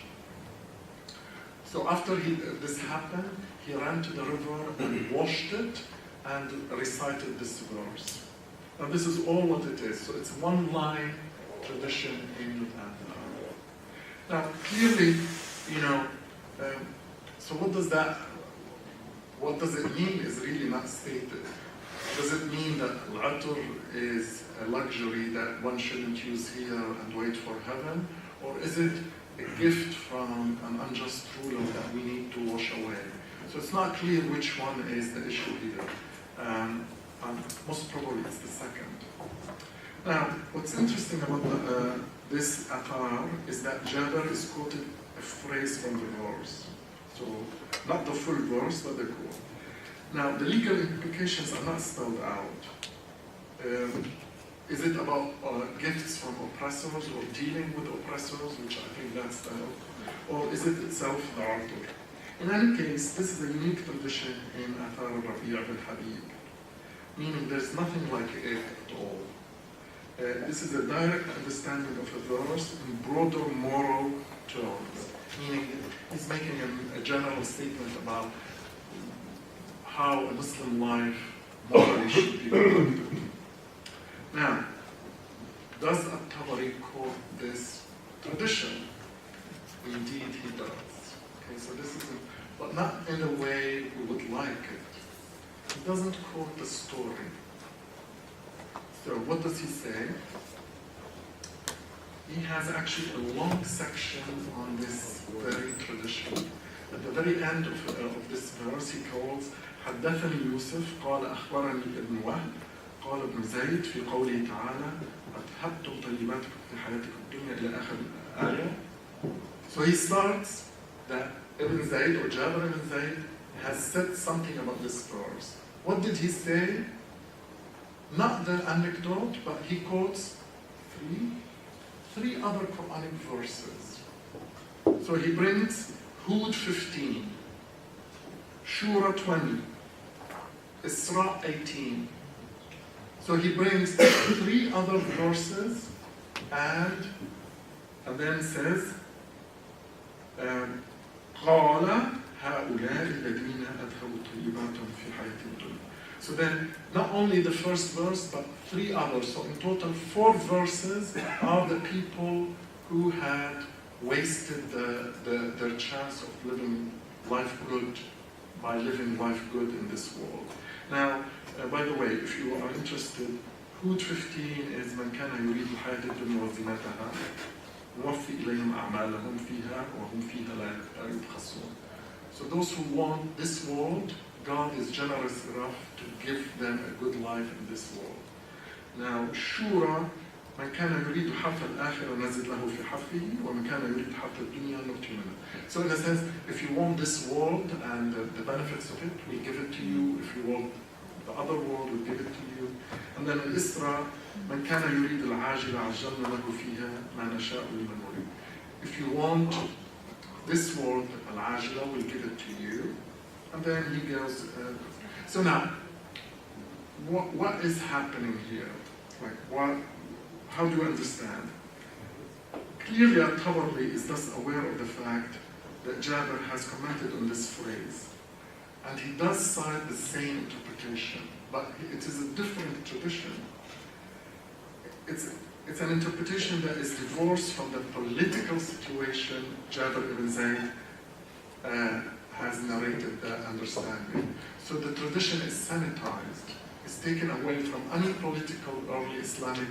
So after this happened, he ran to the river and washed it and recited this verse. Now this is all what it is. So it's one line tradition in Athar. Now clearly, so what does it mean is really not stated. Does it mean that al-atur is a luxury that one shouldn't use here and wait for heaven? Or is it a gift from an unjust ruler that we need to wash away? So it's not clear which one is the issue here. And most probably it's the second. Now, what's interesting about this athar is that Jabir is quoted a phrase from the verse. So, not the full verse, but the quote. Now, the legal implications are not spelled out. Is it about gifts from oppressors or dealing with oppressors, which I think that's spelled, or is it itself the author? In any case, this is a unique tradition in Athar al-Rabi' al-Habib, meaning there's nothing like it at all. This is a direct understanding of a verse in broader moral terms, meaning he's making a general statement about how a Muslim life morally should be conducted. Now, does At-Tabari quote this tradition? Indeed, he does. Okay, so this is, but not in the way we would like it. He doesn't quote the story. So what does he say? He has actually a long section on this very tradition. At the very end of this verse, he calls حدثني يوسف قال أخبرني ابن وهب قال ابن زيد في قوله تعالى أذهبتم طيباتكم في حياتكم الدنيا إلى آخر الآية. So he starts that Ibn Zayd or Jabir ibn Zayd has said something about this verse. What did he say? Not the anecdote, but he quotes three other Quranic verses So he brings Hud 15, Shura 20, Isra 18. So he brings 3 other verses and then says, قال هؤلاء الذين أذهبوا طيباتهم في حياة الدنيا. So then, not only the first verse, but 3 others. So in total, 4 verses are the people who had wasted their chance of living life good by living life good in this world. Now, by the way, if you are interested, Hud 15 is من كان يريد الحياة الدنيا وزينتها نوفي إليهم أعمالهم فيها وهم فيها لا يبخسون. So those who want this world, God is generous enough to give them a good life in this world. Now, Shura, من كان يريد حرث الآخرة نزد له في حرثه ومن كان يريد حرث الدنيا نؤتي منه. So in a sense, if you want this world and the benefits of it, we give it to you. If you want the other world, we give it to you. And then in Isra, من كان يريد العاجلة عجلنا له فيها ما نشاء لمن نريد. If you want this world, al-ajla, we'll give it to you. And then he goes, so now, what is happening here? Like, how do you understand? Clearly, Al-Tabari is thus aware of the fact that Jabir has commented on this phrase. And he does cite the same interpretation, but it is a different tradition. It's an interpretation that is divorced from the political situation Jabir ibn Zayd has narrated that understanding. So the tradition is sanitized. It's taken away from any political early Islamic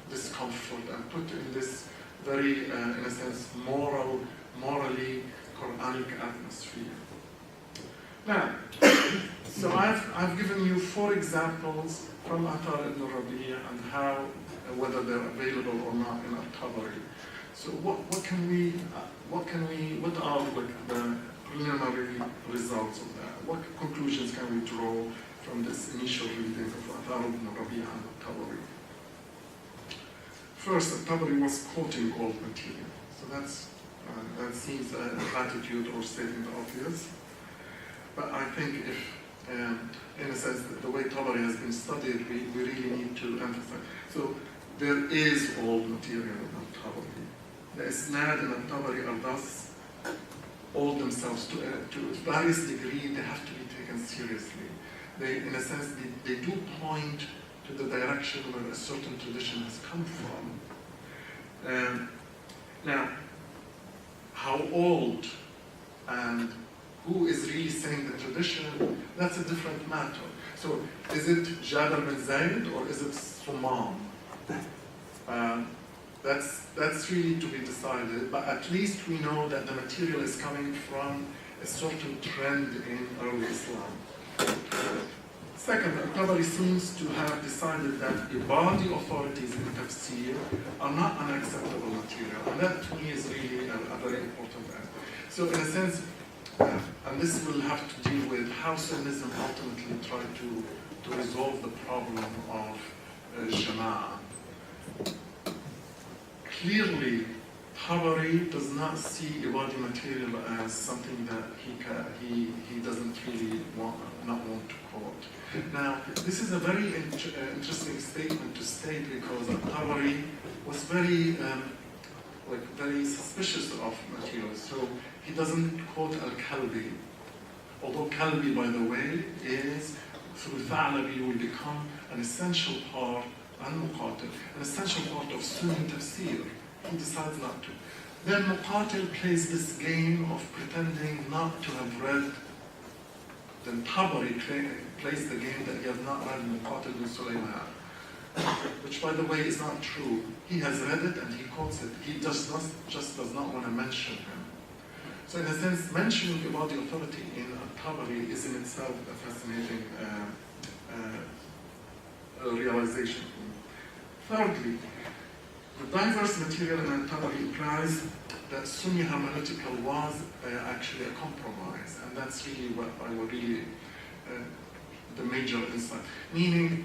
discomfort and put in this very, in a sense, morally Quranic atmosphere. Now, so I've given you 4 examples from Atar ibn Rabi'a and how, whether they're available or not in Al-Tabari. So what are like the preliminary results of that? What conclusions can we draw from this initial reading of Atar ibn Rabi'a and Al-Tabari? First, Al-Tabari was quoting old material. So that seems a platitude or stating the obvious. But I think if, in a sense, the way Tabari has been studied, we really need to emphasize. So there is old material in Al-Tabari. The Isnad and Al-Tabari are thus old themselves. To various degree, they have to be taken seriously. They, in a sense, they do point to the direction where a certain tradition has come from. Now, how old and who is really saying the tradition, that's a different matter. So is it Jabir bin Zayd or is it Sumam? That's really to be decided, but at least we know that the material is coming from a certain trend in early Islam. Second, Al-Tabari seems to have decided that Ibadi authorities in tafsir are not unacceptable material, and that to me is really a very important aspect. So in a sense, and this will have to deal with how Sunnism ultimately tried to resolve the problem of Jama'ah. Clearly, Tabari does not see Ibadi material as something that he doesn't really want to quote. Now, this is a very interesting statement to state because Tabari was very suspicious of materials. So he doesn't quote Al-Kalbi, although Kalbi, by the way, is through Tha'labi will become an essential part, Al-Muqatil, an essential part of Sunni tafsir. He decides not to. Then Muqatil plays this game of pretending not to have read. Then Tabari plays the game that he has not read Muqatil bin Sulaiman, which, by the way, is not true. He has read it and he quotes it. He just does not want to mention him. So in a sense, mentioning about the authority in Tabari is in itself a fascinating realization. Thirdly, the diverse material in Tabari implies that Sunni hermeneutical was actually a compromise, and that's really what I would really the major insight. Meaning,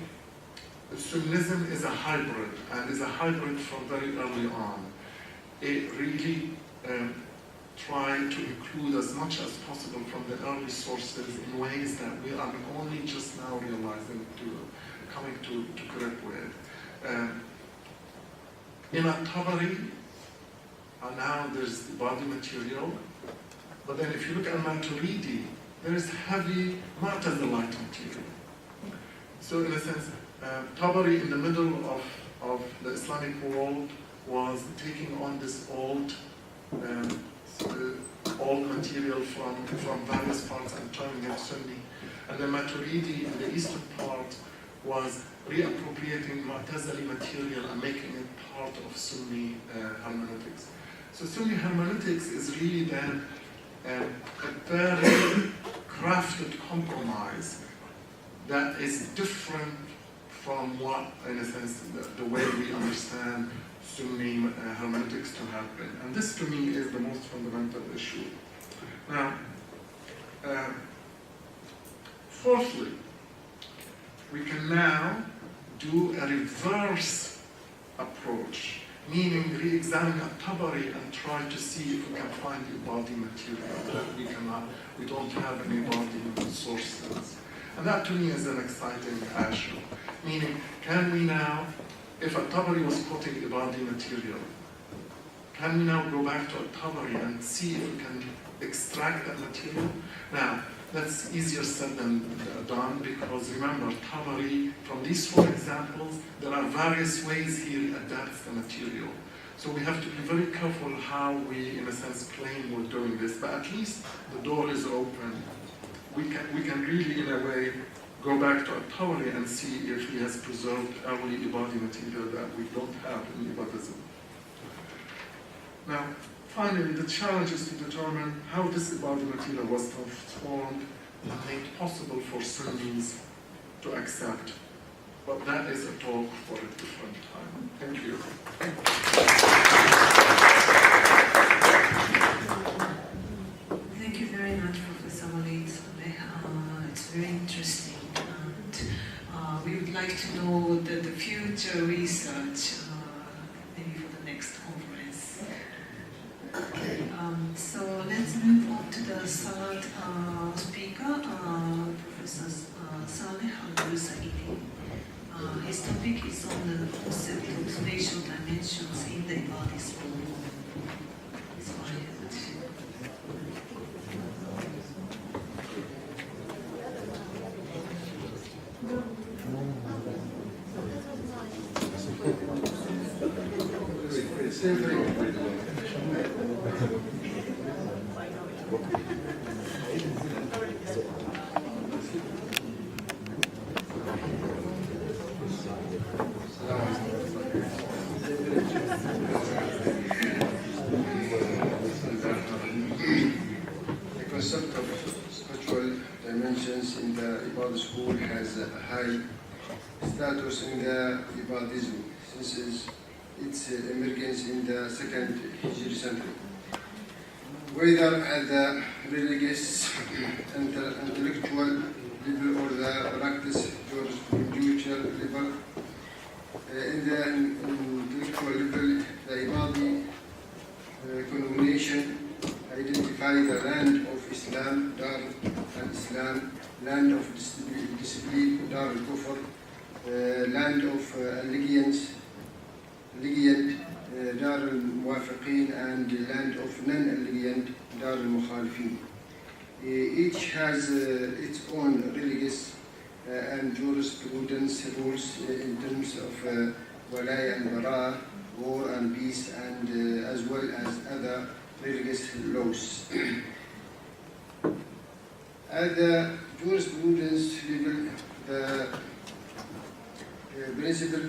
Sunnism is a hybrid, and is a hybrid from very early on. It really try to include as much as possible from the early sources in ways that we are only just now realizing coming to grip with. In At-Tabari, now there's the body material, but then if you look at Maturidi, there is heavy Mu'tazilite material. So in a sense, Tabari in the middle of the Islamic world was taking on this old material from various parts and turning it Sunni. And the Maturidi in the eastern part was reappropriating Mu'tazili material and making it part of Sunni hermeneutics. So Sunni hermeneutics is really then a very crafted compromise that is different from what, in a sense, the way we understand Sunni hermeneutics to have been. And this, to me, is the most fundamental issue. Now, fourthly, we can now do a reverse approach, meaning re-examine At-Tabari and try to see if we can find Ibadi material that we don't have any Ibadi sources. And that to me is an exciting issue. Meaning, can we now, if At-Tabari was quoting Ibadi material, can we now go back to At-Tabari and see if we can extract that material? Now, that's easier said than done, because remember, Tabari, from these four examples, there are various ways he adapts the material. So we have to be very careful how we, in a sense, claim we're doing this, but at least the door is open. We can really, in a way, go back to At-Tabari and see if he has preserved early Ibadi material that we don't have in Ibadism. Now, finally, the challenge is to determine how this Ibadi material was transformed and made possible for Sunnis to accept. But that is a talk for a different time. Thank you. Thank you very much, Professor Walid Saleh. It's very interesting, and we would like to know the future research, maybe for the next conference. So let's move on to the third speaker, Professor Saleh Al-Saidi. His topic is on the concept of spatial dimensions in the Ibadi school. The concept of spiritual dimensions in the Ibadi school has a high status in the Ibadism since its emergence in the second Hijri century. Whether at the religious, intellectual level or the practice spiritual level, in the intellectual level, the Ibadi connotation identify the land of Islam, Dar al-Islam, land of disbelief, Dar al-Kufr, land of allegiance, Dar al-Muwafiqeen, and land of non-allegiant, Dar al-Mukhalifeen. Each has its own religious and jurisprudence rules in terms of walaya and bara, war and peace, and as well as other religious laws. At the jurisprudence level, the principal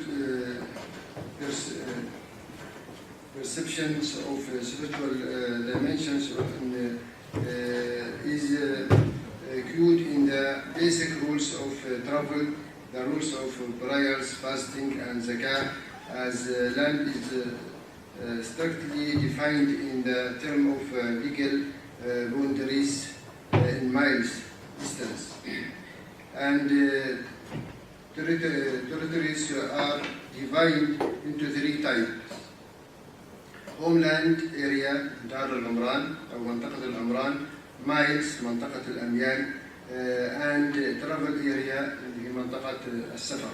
perceptions of spiritual dimensions is cued in the basic rules of travel, the rules of prayers, fasting, and zakah, as land is strictly defined in the term of legal boundaries in miles distance. And territories are divided into three types. homeland area دار العمران أو منطقة العمران, miles منطقة الأميال, and travel area في منطقة السفر.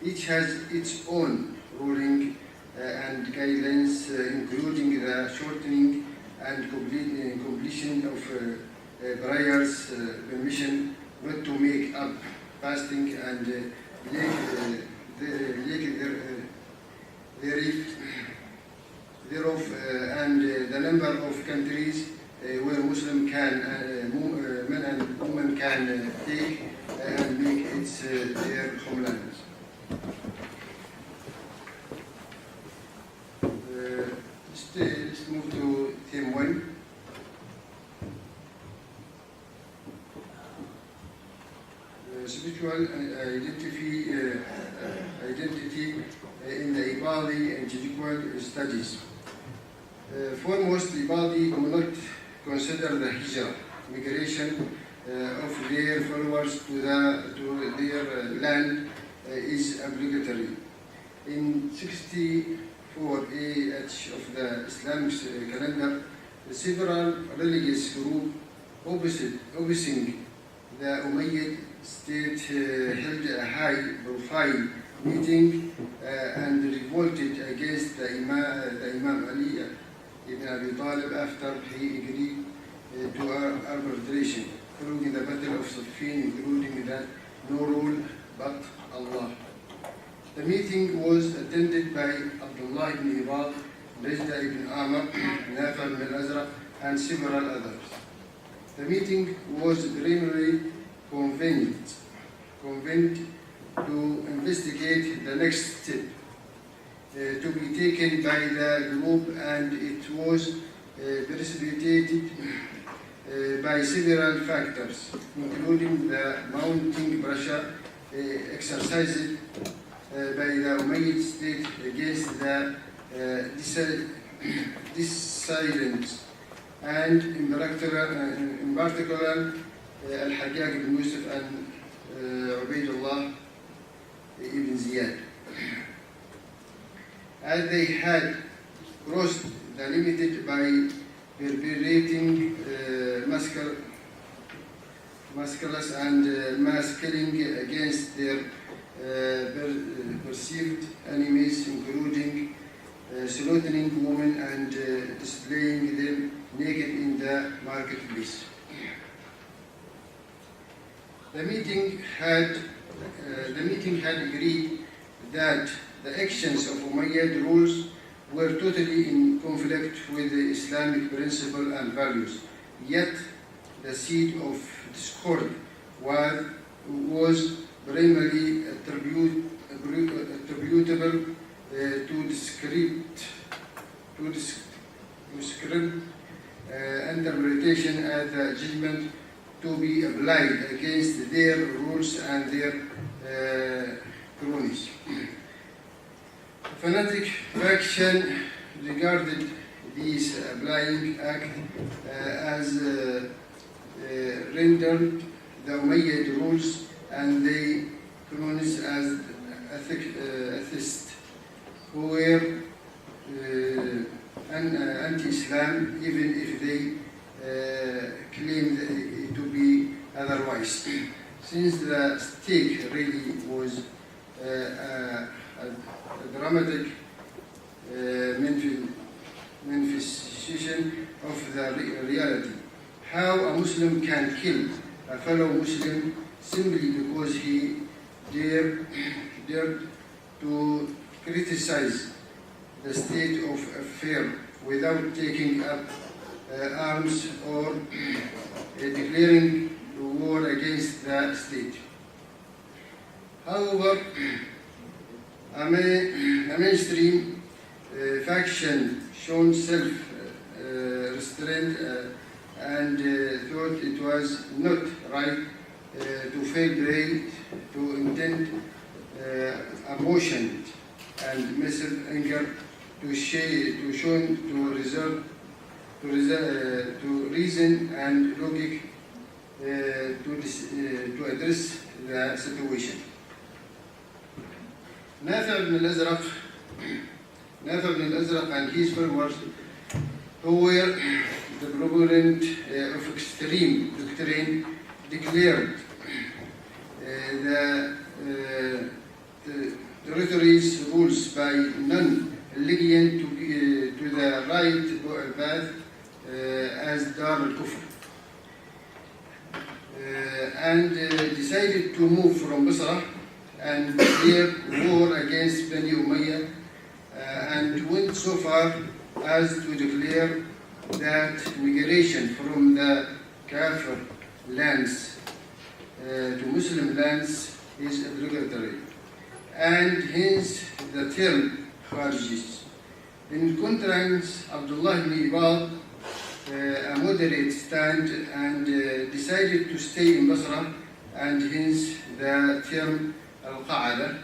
Each has its own ruling and guidelines, including the shortening and completion of prayers, permission not to make up fasting, and thereof, and the number of countries where Muslim can, men and women can take and make it their homeland. Let's move to theme 1. Spiritual identity in the Ibadi and Judicial studies. Foremost, Ibadi do not consider the hijrah, migration of their followers to their land is obligatory. In 64 AH of the Islamic calendar, several religious groups opposing the Umayyad state held a high-profile meeting and revolted against the Imam Ali ibn Abi Talib after he agreed to arbitration following the Battle of Siffin, including that no rule but Allah. The meeting was attended by Abdullah ibn Ibad, Najda ibn Amr, Nafi ibn al-Azraq, and several others. The meeting was primarily convened to investigate the next step to be taken by the group, and it was precipitated by several factors, including the mounting pressure exercised by the Umayyad state against the dissidents, and in particular Al-Hajjaj ibn Yusuf and Ubaydullah ibn Ziyad, as they had crossed the limit by perpetrating massacres and mass killing against their perceived enemies, including slaughtering women and displaying them naked in the marketplace. The meeting had agreed that the actions of Umayyad rules were totally in conflict with the Islamic principles and values. Yet the seed of discord was primarily attributable to descript interpretation as the judgment to be applied against their rules and their cronies. Fanatic faction regarded this applying act as rendered the Umayyad rules and the cronies as atheists who were anti-Islam, even if they claimed to be otherwise. Since the stake really was a dramatic manifestation of the reality. How a Muslim can kill a fellow Muslim simply because he dared to criticize the state of affairs without taking up arms or declaring war against the state. However, a mainstream faction shown self-restraint and thought it was not right to fall prey to intent, emotion, and massive anger to reason and logic to address the situation. Nafi ibn al-Azraq Nathan al-Azraq and his followers, who were the proponent of extreme doctrine, declared the territory's rules by non-allegiant to the right path as Dar al-Kufr, and decided to move from Basra and declare war against Bani Umayyah, and went so far as to declare that migration from the Kafir lands to Muslim lands is obligatory, and hence the term Kharijis. In contrast, Abdullah ibn Ibad, a moderate stand, and decided to stay in Basra, and hence the term Al-Qa'ada,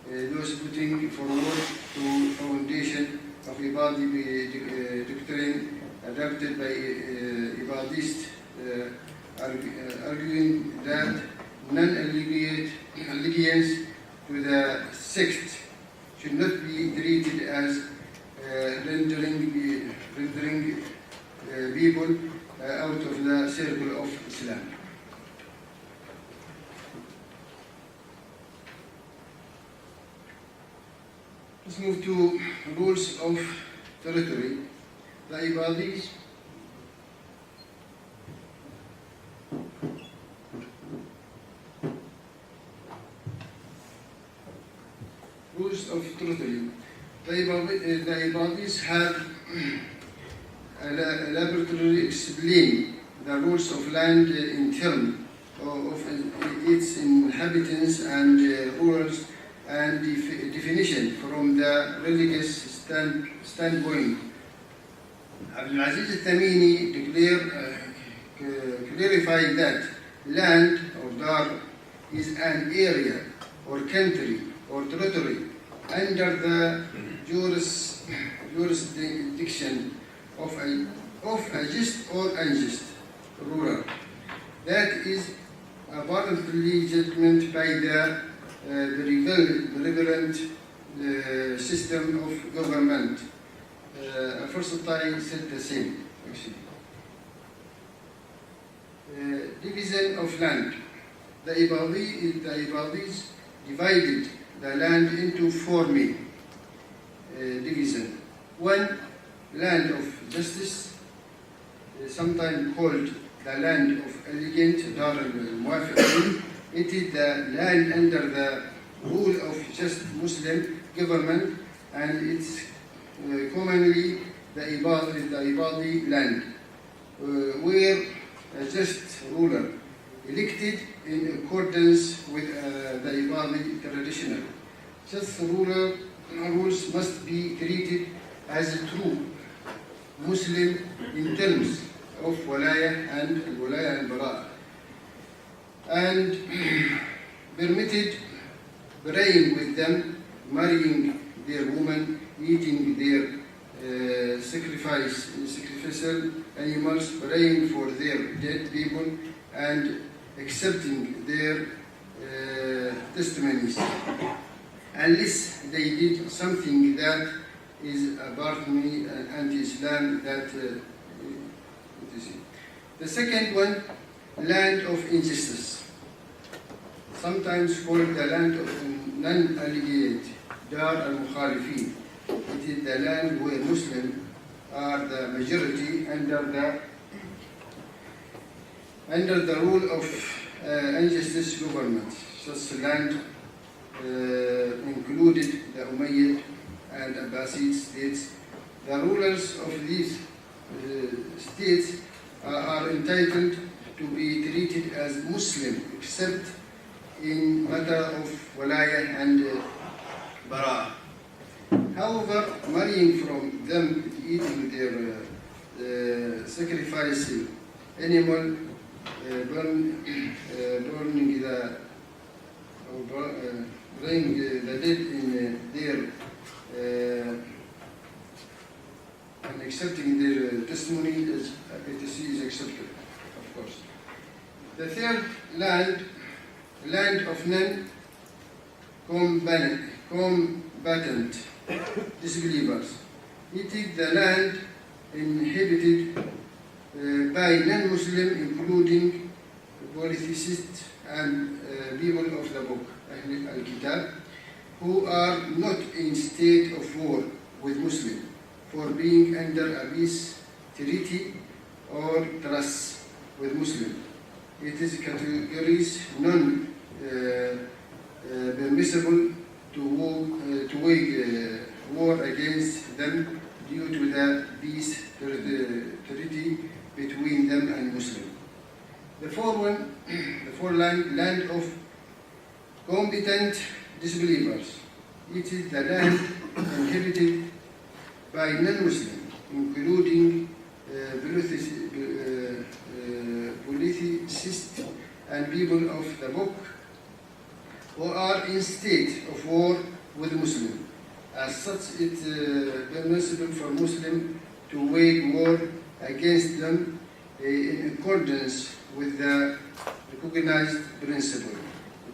those putting forward to foundation of Ibadi doctrine adopted by Ibadists, arguing that non-allegiance to the sect should not be treated as rendering people out of the circle of Islam. Let's move to rules of territory. The Ibadis rules of territory. The Ibadis have elaborately explained the rules of land in terms of its inhabitants and rulers, and definition from the religious standpoint. Abdul Aziz al-Tamimi clarified that land or dar is an area or country or territory under the jurisdiction of a just or unjust ruler that is apparently legitimate by the prevalent system of government. First-time said the same, actually. Division of land. The Ibadis divided the land into four main divisions. One, land of justice, sometimes called the land of elegant Dar al-Muwafiqin. It is the land under the rule of just Muslim government, and it's commonly the Ibadi land, where a just ruler elected in accordance with the Ibadi traditional. Just rules must be treated as a true Muslim in terms of walaya and bara, and permitted praying with them, marrying their women, eating their sacrificial animals, praying for their dead people, and accepting their testimonies, unless they did something that is apparently anti-Islam. The second one, land of injustice, sometimes called the land of non-allegiant, Dar al-Mukhalifin. It is the land where Muslims are the majority under the rule of injustice government. Such land included the Umayyad and Abbasid states. The rulers of these states are entitled to be treated as Muslim, except in matter of walaya and bara. However, marrying from them, eating their sacrifice animal, burning the dead in their and accepting their testimony is accepted, of course. The third land of non-combatant non-combatant disbelievers. It is the land inhabited by non-Muslim, including polytheists and people of the book, Ahl al-Kitab, who are not in state of war with Muslims for being under a peace treaty or trust with Muslims. It is categories non-permissible to wage war against them due to the peace treaty between them and Muslims. The foreland land of combatant disbelievers. It is the land inhabited by non-Muslims, including polytheists and people of the book, who are in state of war with Muslims. As such, it is permissible for Muslims to wage war against them in accordance with the recognized principle.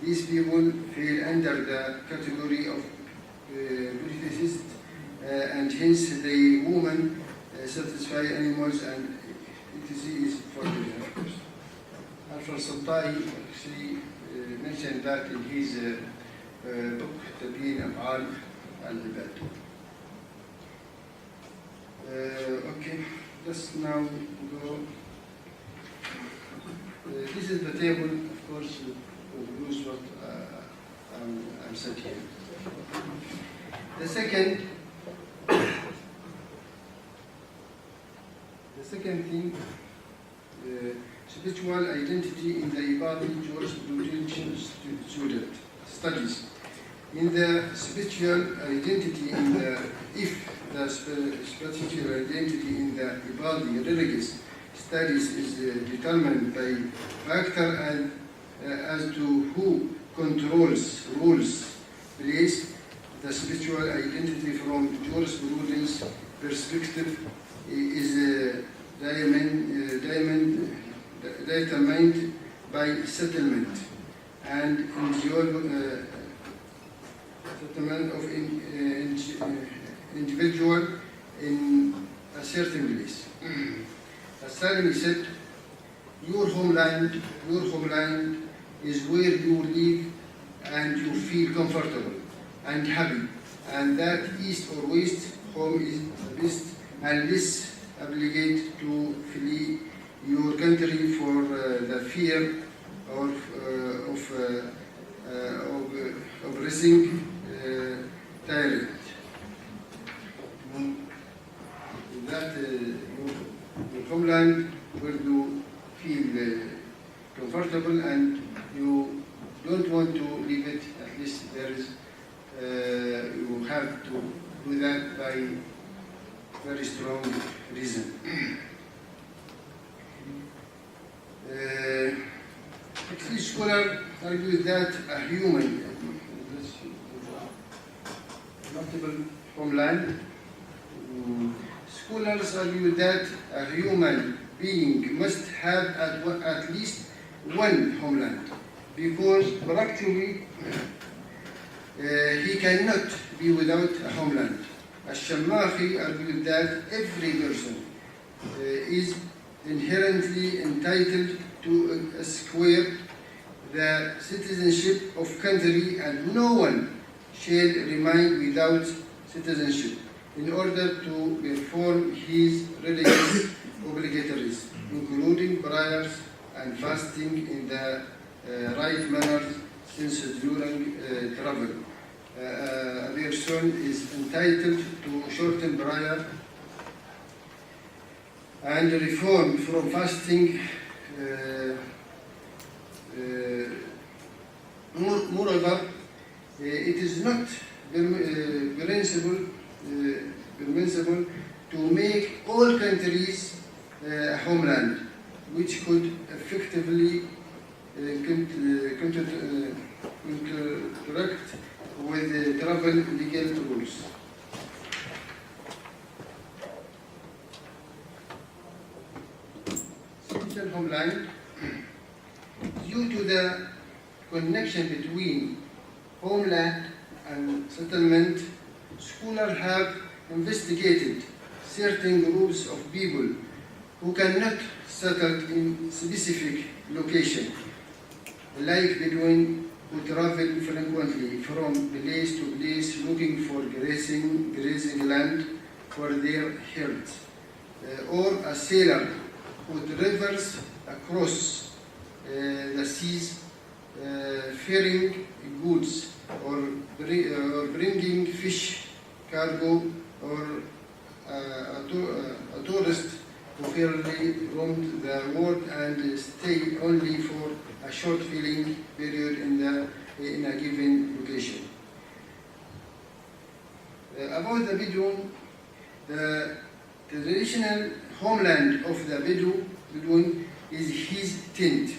These people fall under the category of polytheists, and hence the woman satisfy animals and etc. is forbidden, of course. Alfred Sultai actually mentioned that in his book, Tabyin Af'al al-Ibad. Okay, let's now go. This is the table, of course, to produce what I'm set here. The second thing, spiritual identity in the Ibadi jurisprudential studies. In the spiritual identity if the spiritual identity in the Ibadi religious studies is determined by factor and as to who controls, rules, place, the spiritual identity from jurisprudence perspective is determined by settlement and settlement of individual in a certain place. As Salmi said, your homeland is where you live and you feel comfortable and happy, and that east or west home is the best and less obligate to flee your country for the fear of rising tyrant. That your homeland where you feel comfortable and you don't want to leave it, at least there is you have to do that by very strong reason. Actually, scholars argue that a human, multiple homeland, scholars argue that a human being must have at least one homeland, because practically he cannot be without a homeland. Al-Shammakhi argued that every person is inherently entitled to acquire the citizenship of country, and no one shall remain without citizenship in order to perform his religious obligatories, including prayers and fasting in the right manner, since during travel a person is entitled to shorten prayer and reform from fasting. Moreover, it is not permissible to make all countries a homeland, which could effectively contradict with travel legal rules. Special homeland, due to the connection between homeland and settlement, scholars have investigated certain groups of people who cannot settle in specific location, like Bedouin who travel frequently from place to place looking for grazing land for their herds, or a sailor who travels across the seas ferrying goods or bringing fish cargo, or a tourist who fairly roam the world and stay only for a short filling period in a given location. About the Bedouin, the traditional homeland of the Bedouin is his tent.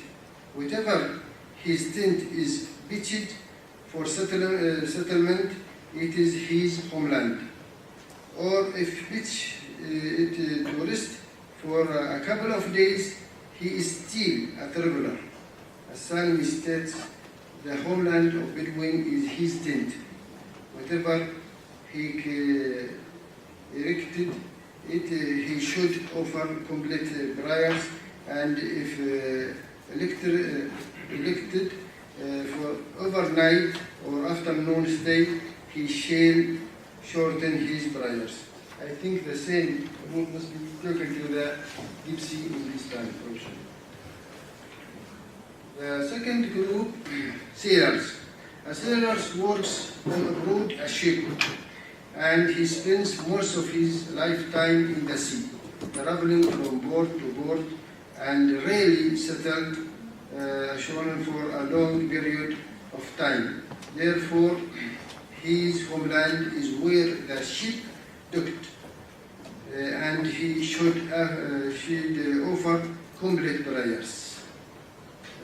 Whatever his tent is pitched for settlement, it is his homeland. Or if pitched to rest for a couple of days, he is still a traveler. As Salim states, the homeland of Bedouin is his tent. Whatever he erected, he should offer complete prayers, and if elected for overnight or afternoon stay, he shall shorten his prayers. I think the same must be taken to the deep sea in this time also. The second group, sailors. A sailor works on board a ship, and he spends most of his lifetime in the sea, traveling from port to port, and rarely settled ashore for a long period of time. Therefore, his homeland is where the ship docked, and he should offer complete prayers.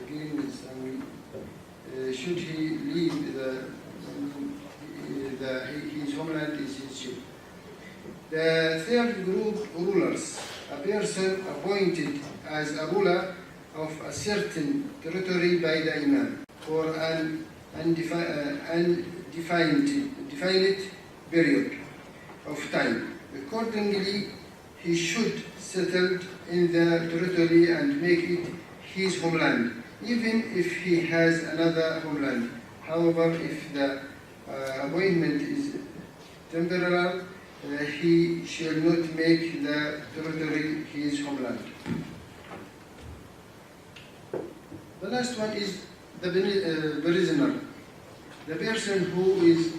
Again, should he leave his homeland is his ship. The third group, rulers. A person appointed as a ruler of a certain territory by the Imam for an undefined period of time. Accordingly, he should settle in the territory and make it his homeland, even if he has another homeland. However, if the appointment is temporal, he shall not make the territory his homeland. The last one is the prisoner. The person who is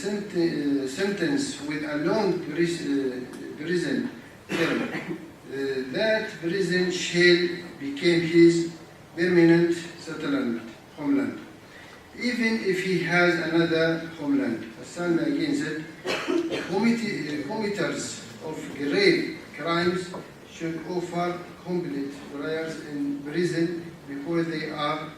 sentenced with a long prison term. That prison shall become his permanent settlement, homeland, even if he has another homeland. Hassan again said, committers of grave crimes should offer complete prayers in prison because they are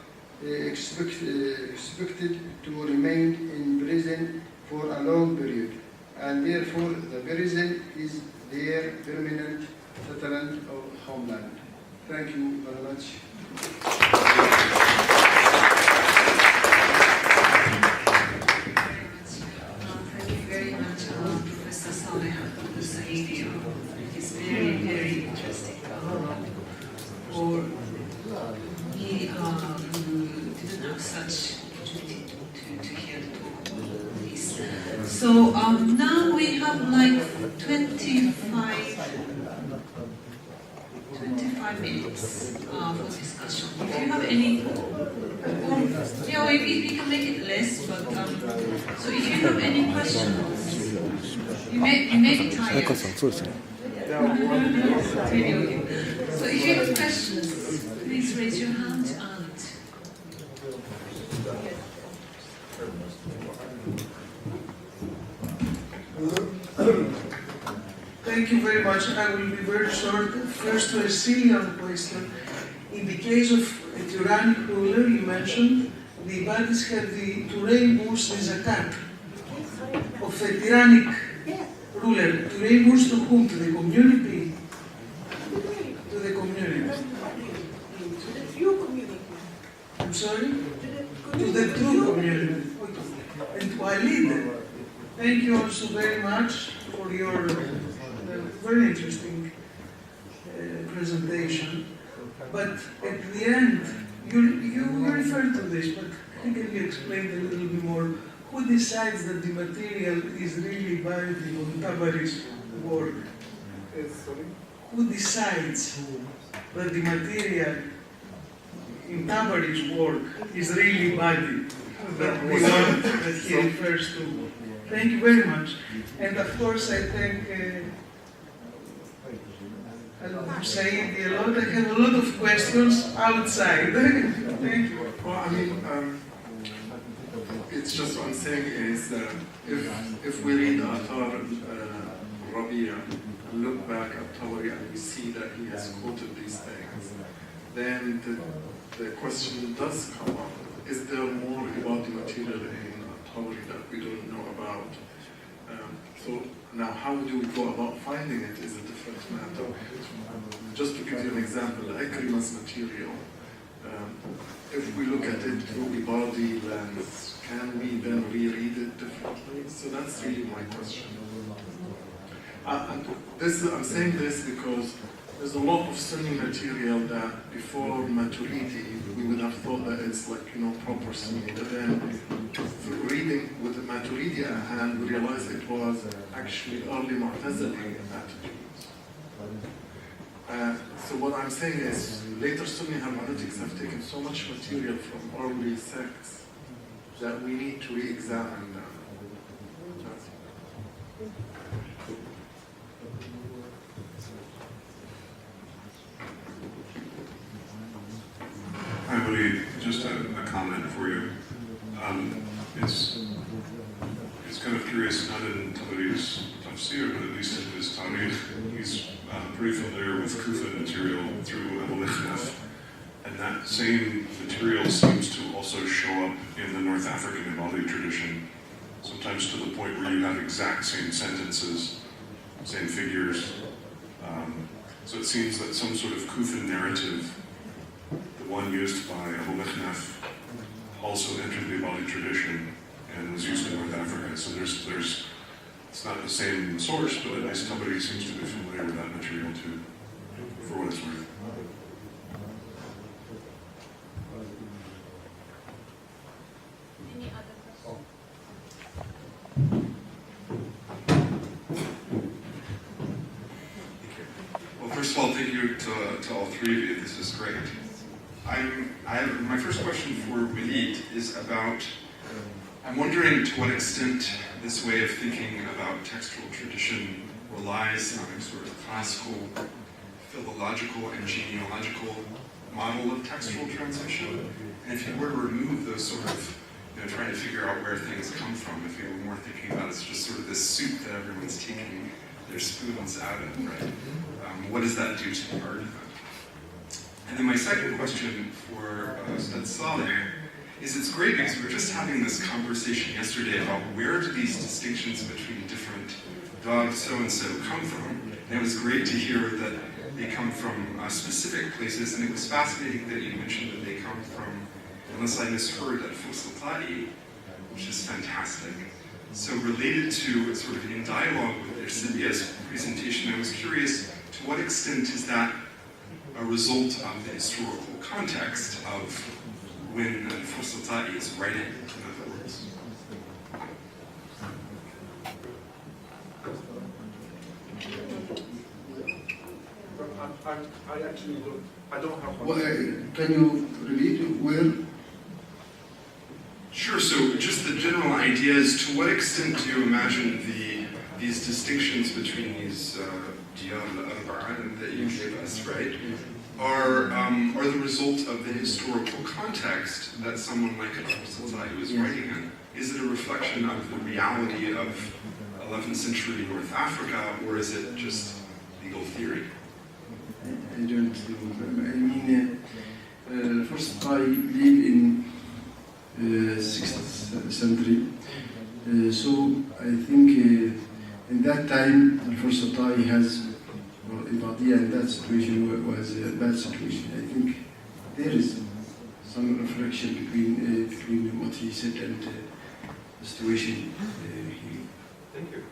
expected to remain in prison for a long period, and therefore the prison is their permanent settlement or homeland. Thank you very much. Thank you very much, Professor Saleh Al-Saidi. It's very, very interesting. For me, who didn't have such opportunity to hear the talk about this. So now we have like 25 minutes for discussion. If you have any, yeah, we can make it less, but so if you have any questions, you may be tired. So if you have questions, please raise your hand and. Thank you very much. I will be very short. First, to a Syrian question. In the case of a tyrannic ruler, you mentioned, the Ibadis have to reimburse the zakat of a tyrannic ruler. To reimburse to whom? To the community? To the community. To the few community. I'm sorry? To To the true community. and to Alide. Thank you also very much for your very interesting presentation. But at the end, you referred to this, but can you explain a little bit more? Who decides that the material is really binding on Tabari's work? Who decides that the material in Tabari's work is really binding? That the one that he refers to. Thank you very much. And of course, I thank Saeed a lot. I have a lot of questions outside. Thank you. Well, I mean, it's just what I'm saying is that if we read Athar Rabia and look back at Tabari and we see that he has quoted these things, then the question does come up. Is there more about the material in Tabari that we don't know about? So now how do we go about finding it is a different matter. Just to give you an example, Ikrima's material, if we look at it through Ibadi lens, can we then reread it differently? So that's really my question. I'm saying this because there's a lot of Sunni material that before Maturidi, we would have thought that it's like, proper Sunni. But then through reading with the Maturidi at hand, we realized it was actually early Mu'tazili attitudes. So what I'm saying is, later Sunni hermeneutics have taken so much material from early sects that we need to re-examine them. Hi, Woody. Just a comment for you. It's kind of curious, not in Tabari's tafsir, but at least in his tarikh, he's pretty familiar with Kufa material through Abu Mikhnaf, and that same material seems to also show up in the North African Ibadi tradition, sometimes to the point where you have exact same sentences, same figures. So it seems that some sort of Kufan narrative, the one used by Abu Mikhnaf, also entered the Ibadi tradition and was used in North Africa. So there's it's not the same source, but at least somebody seems to be familiar with that material too, for what it's worth. Any other questions? Well, first of all, thank you to all three of you. This is great. My first question for Walid is about, I'm wondering to what extent this way of thinking about textual tradition relies on a sort of classical, philological, and genealogical model of textual transmission. And if you were to remove those sort of, trying to figure out where things come from, if you were more thinking about it as just sort of this soup that everyone's taking their spoons out of, right? What does that do to the argument? And then my second question for Ustad Saleh is, it's great because we were just having this conversation yesterday about where do these distinctions between different dogs so-and-so come from. And it was great to hear that they come from specific places, and it was fascinating that you mentioned that they come from, unless I misheard, Al-Fuslat'i, which is fantastic. So related to, sort of in dialogue with Ersibia's presentation, I was curious, to what extent is that a result of the historical context of when Al-Fuslat'i is writing, in other words? I actually don't. I don't have one. Well, can you repeat where? Sure, so just the general idea is, to what extent do you imagine these distinctions between these diyar al-arba'a that you gave us, right, are the result of the historical context that someone like Al-Fuslat'i was writing in? Is it a reflection of the reality of 11th century North Africa, or is it just legal theory? I don't remember. I mean, first I live in 6th century. So I think in that time, Al-Fuslat'i has, Ibadiyya in that situation was a bad situation. I think there is some reflection between what he said and situation. Thank you.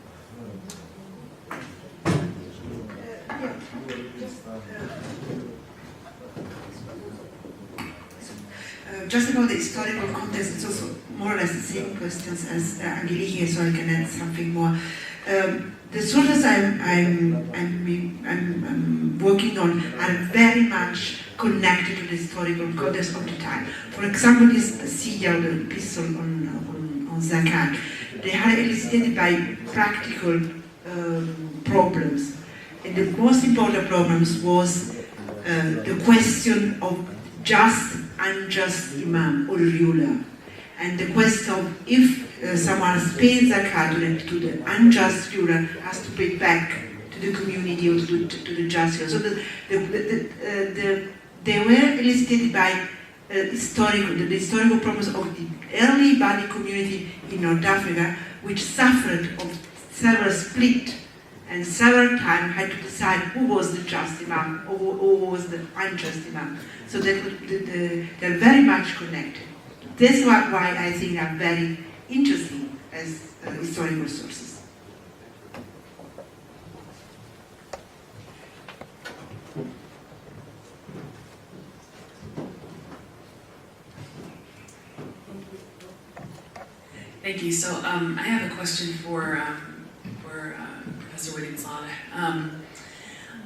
Just about the historical context, it's also more or less the same questions as Angeliki, so I can add something more. The sources I'm working on are very much connected to the historical context of the time. For example, this Siyah, the epistle on Zakat, they are elicited by practical problems. And the most important problems was the question of just, unjust imam or ruler. And the question of if someone has paid zakat to the unjust ruler has to pay back to the community or to the just ruler. So they were elicited by the historical problems of the early Badi community in North Africa, which suffered of several split and several times had to decide who was the just imam or who was the unjust imam. So they're very much connected. That's why I think they're very interesting as historical sources. Thank you. So I have a question for Professor Wahid Saleh.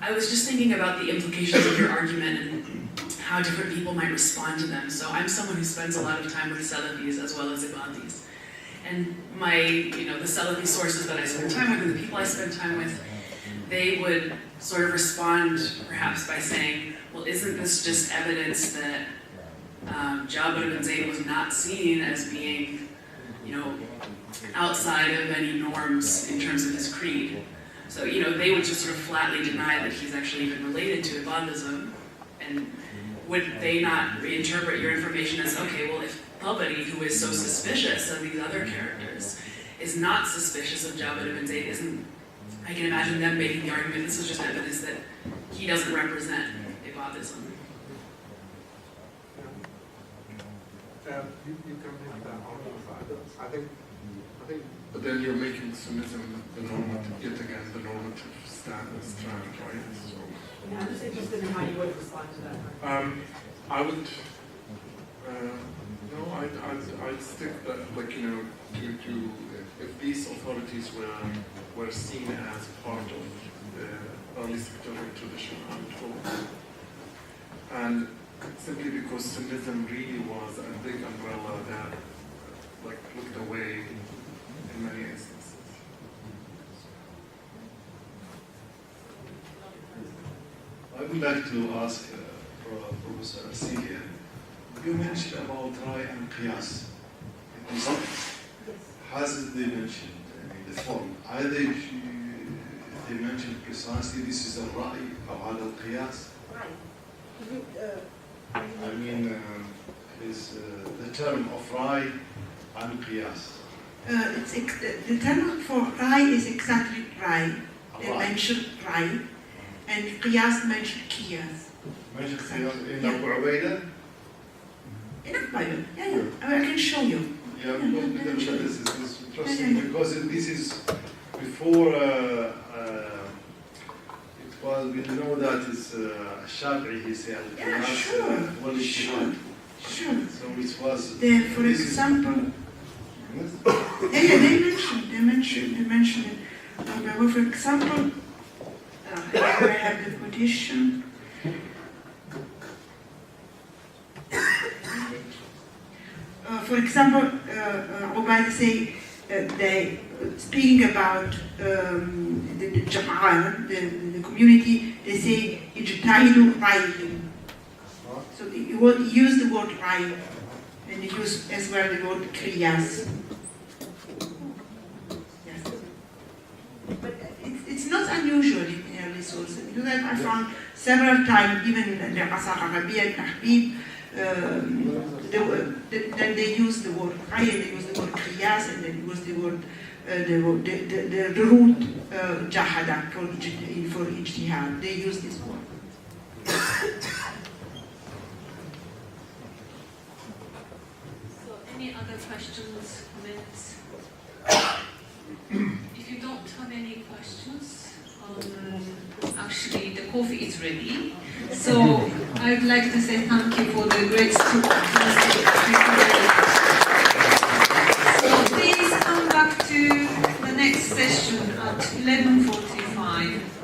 I was just thinking about the implications of your argument and how different people might respond to them. So I'm someone who spends a lot of time with Salafis as well as Ibadis. And the Salafi sources that I spend time with and the people I spend time with, they would sort of respond perhaps by saying, well, isn't this just evidence that Jabir ibn Zayd was not seen as being, outside of any norms in terms of his creed? So, they would just sort of flatly deny that he's actually even related to Ibadism. And would they not reinterpret your information as, okay, well, if Tabari, who is so suspicious of these other characters, is not suspicious of Jabir ibn Zayd, I can imagine them making the argument, this is just evidence that he doesn't represent Ibadism. You can make that argument. I think, but then you're making Sunnism the normative, yet again, the normative strand, right? So, Yeah, I'm just interested in how you would respond to that. I would, I'd stick that, to if these authorities were seen as part of the early sectarian tradition, I would go. And simply because Sunnism really was a big umbrella that looked away in many instances. I would like to ask Professor Siyah, you mentioned about Rai and Qiyas. Has they mentioned the form? Either they mentioned precisely this is a Rai or other Qiyas? I mean, is the term of Rai and Qiyas. The term for Rai is exactly Rai. They mentioned Rai, and Qiyas mentioned Qiyas. Mentioned Qiyas in Abu Ubaidah? In Abu Ubaidah, yeah. I can show you. Yeah, this is interesting because this is before we know that it's Shafi'i, he said. Yeah, sure. Sure. So it was. For example. They mentioned it. For example, I have the quotation. For example, Ubaid say they speaking about the Jama'ah, the community. They say ijtahidu ra'yihim. So he used the word ra'i, and he used as well the word qiyas. Yes. But it's not unusual in early sources. Because I found several times, even in the Qasar Arabiya and Tahbib, then they use the word ra'i, and they use the word qiyas, and they use the word the root jahada for ijtihad. They use this word. So any other questions? questions, comments? If you don't have any questions, actually the coffee is ready. So I'd like to say thank you for the great talk. Thank you very much. So please come back to the next session at 11:45.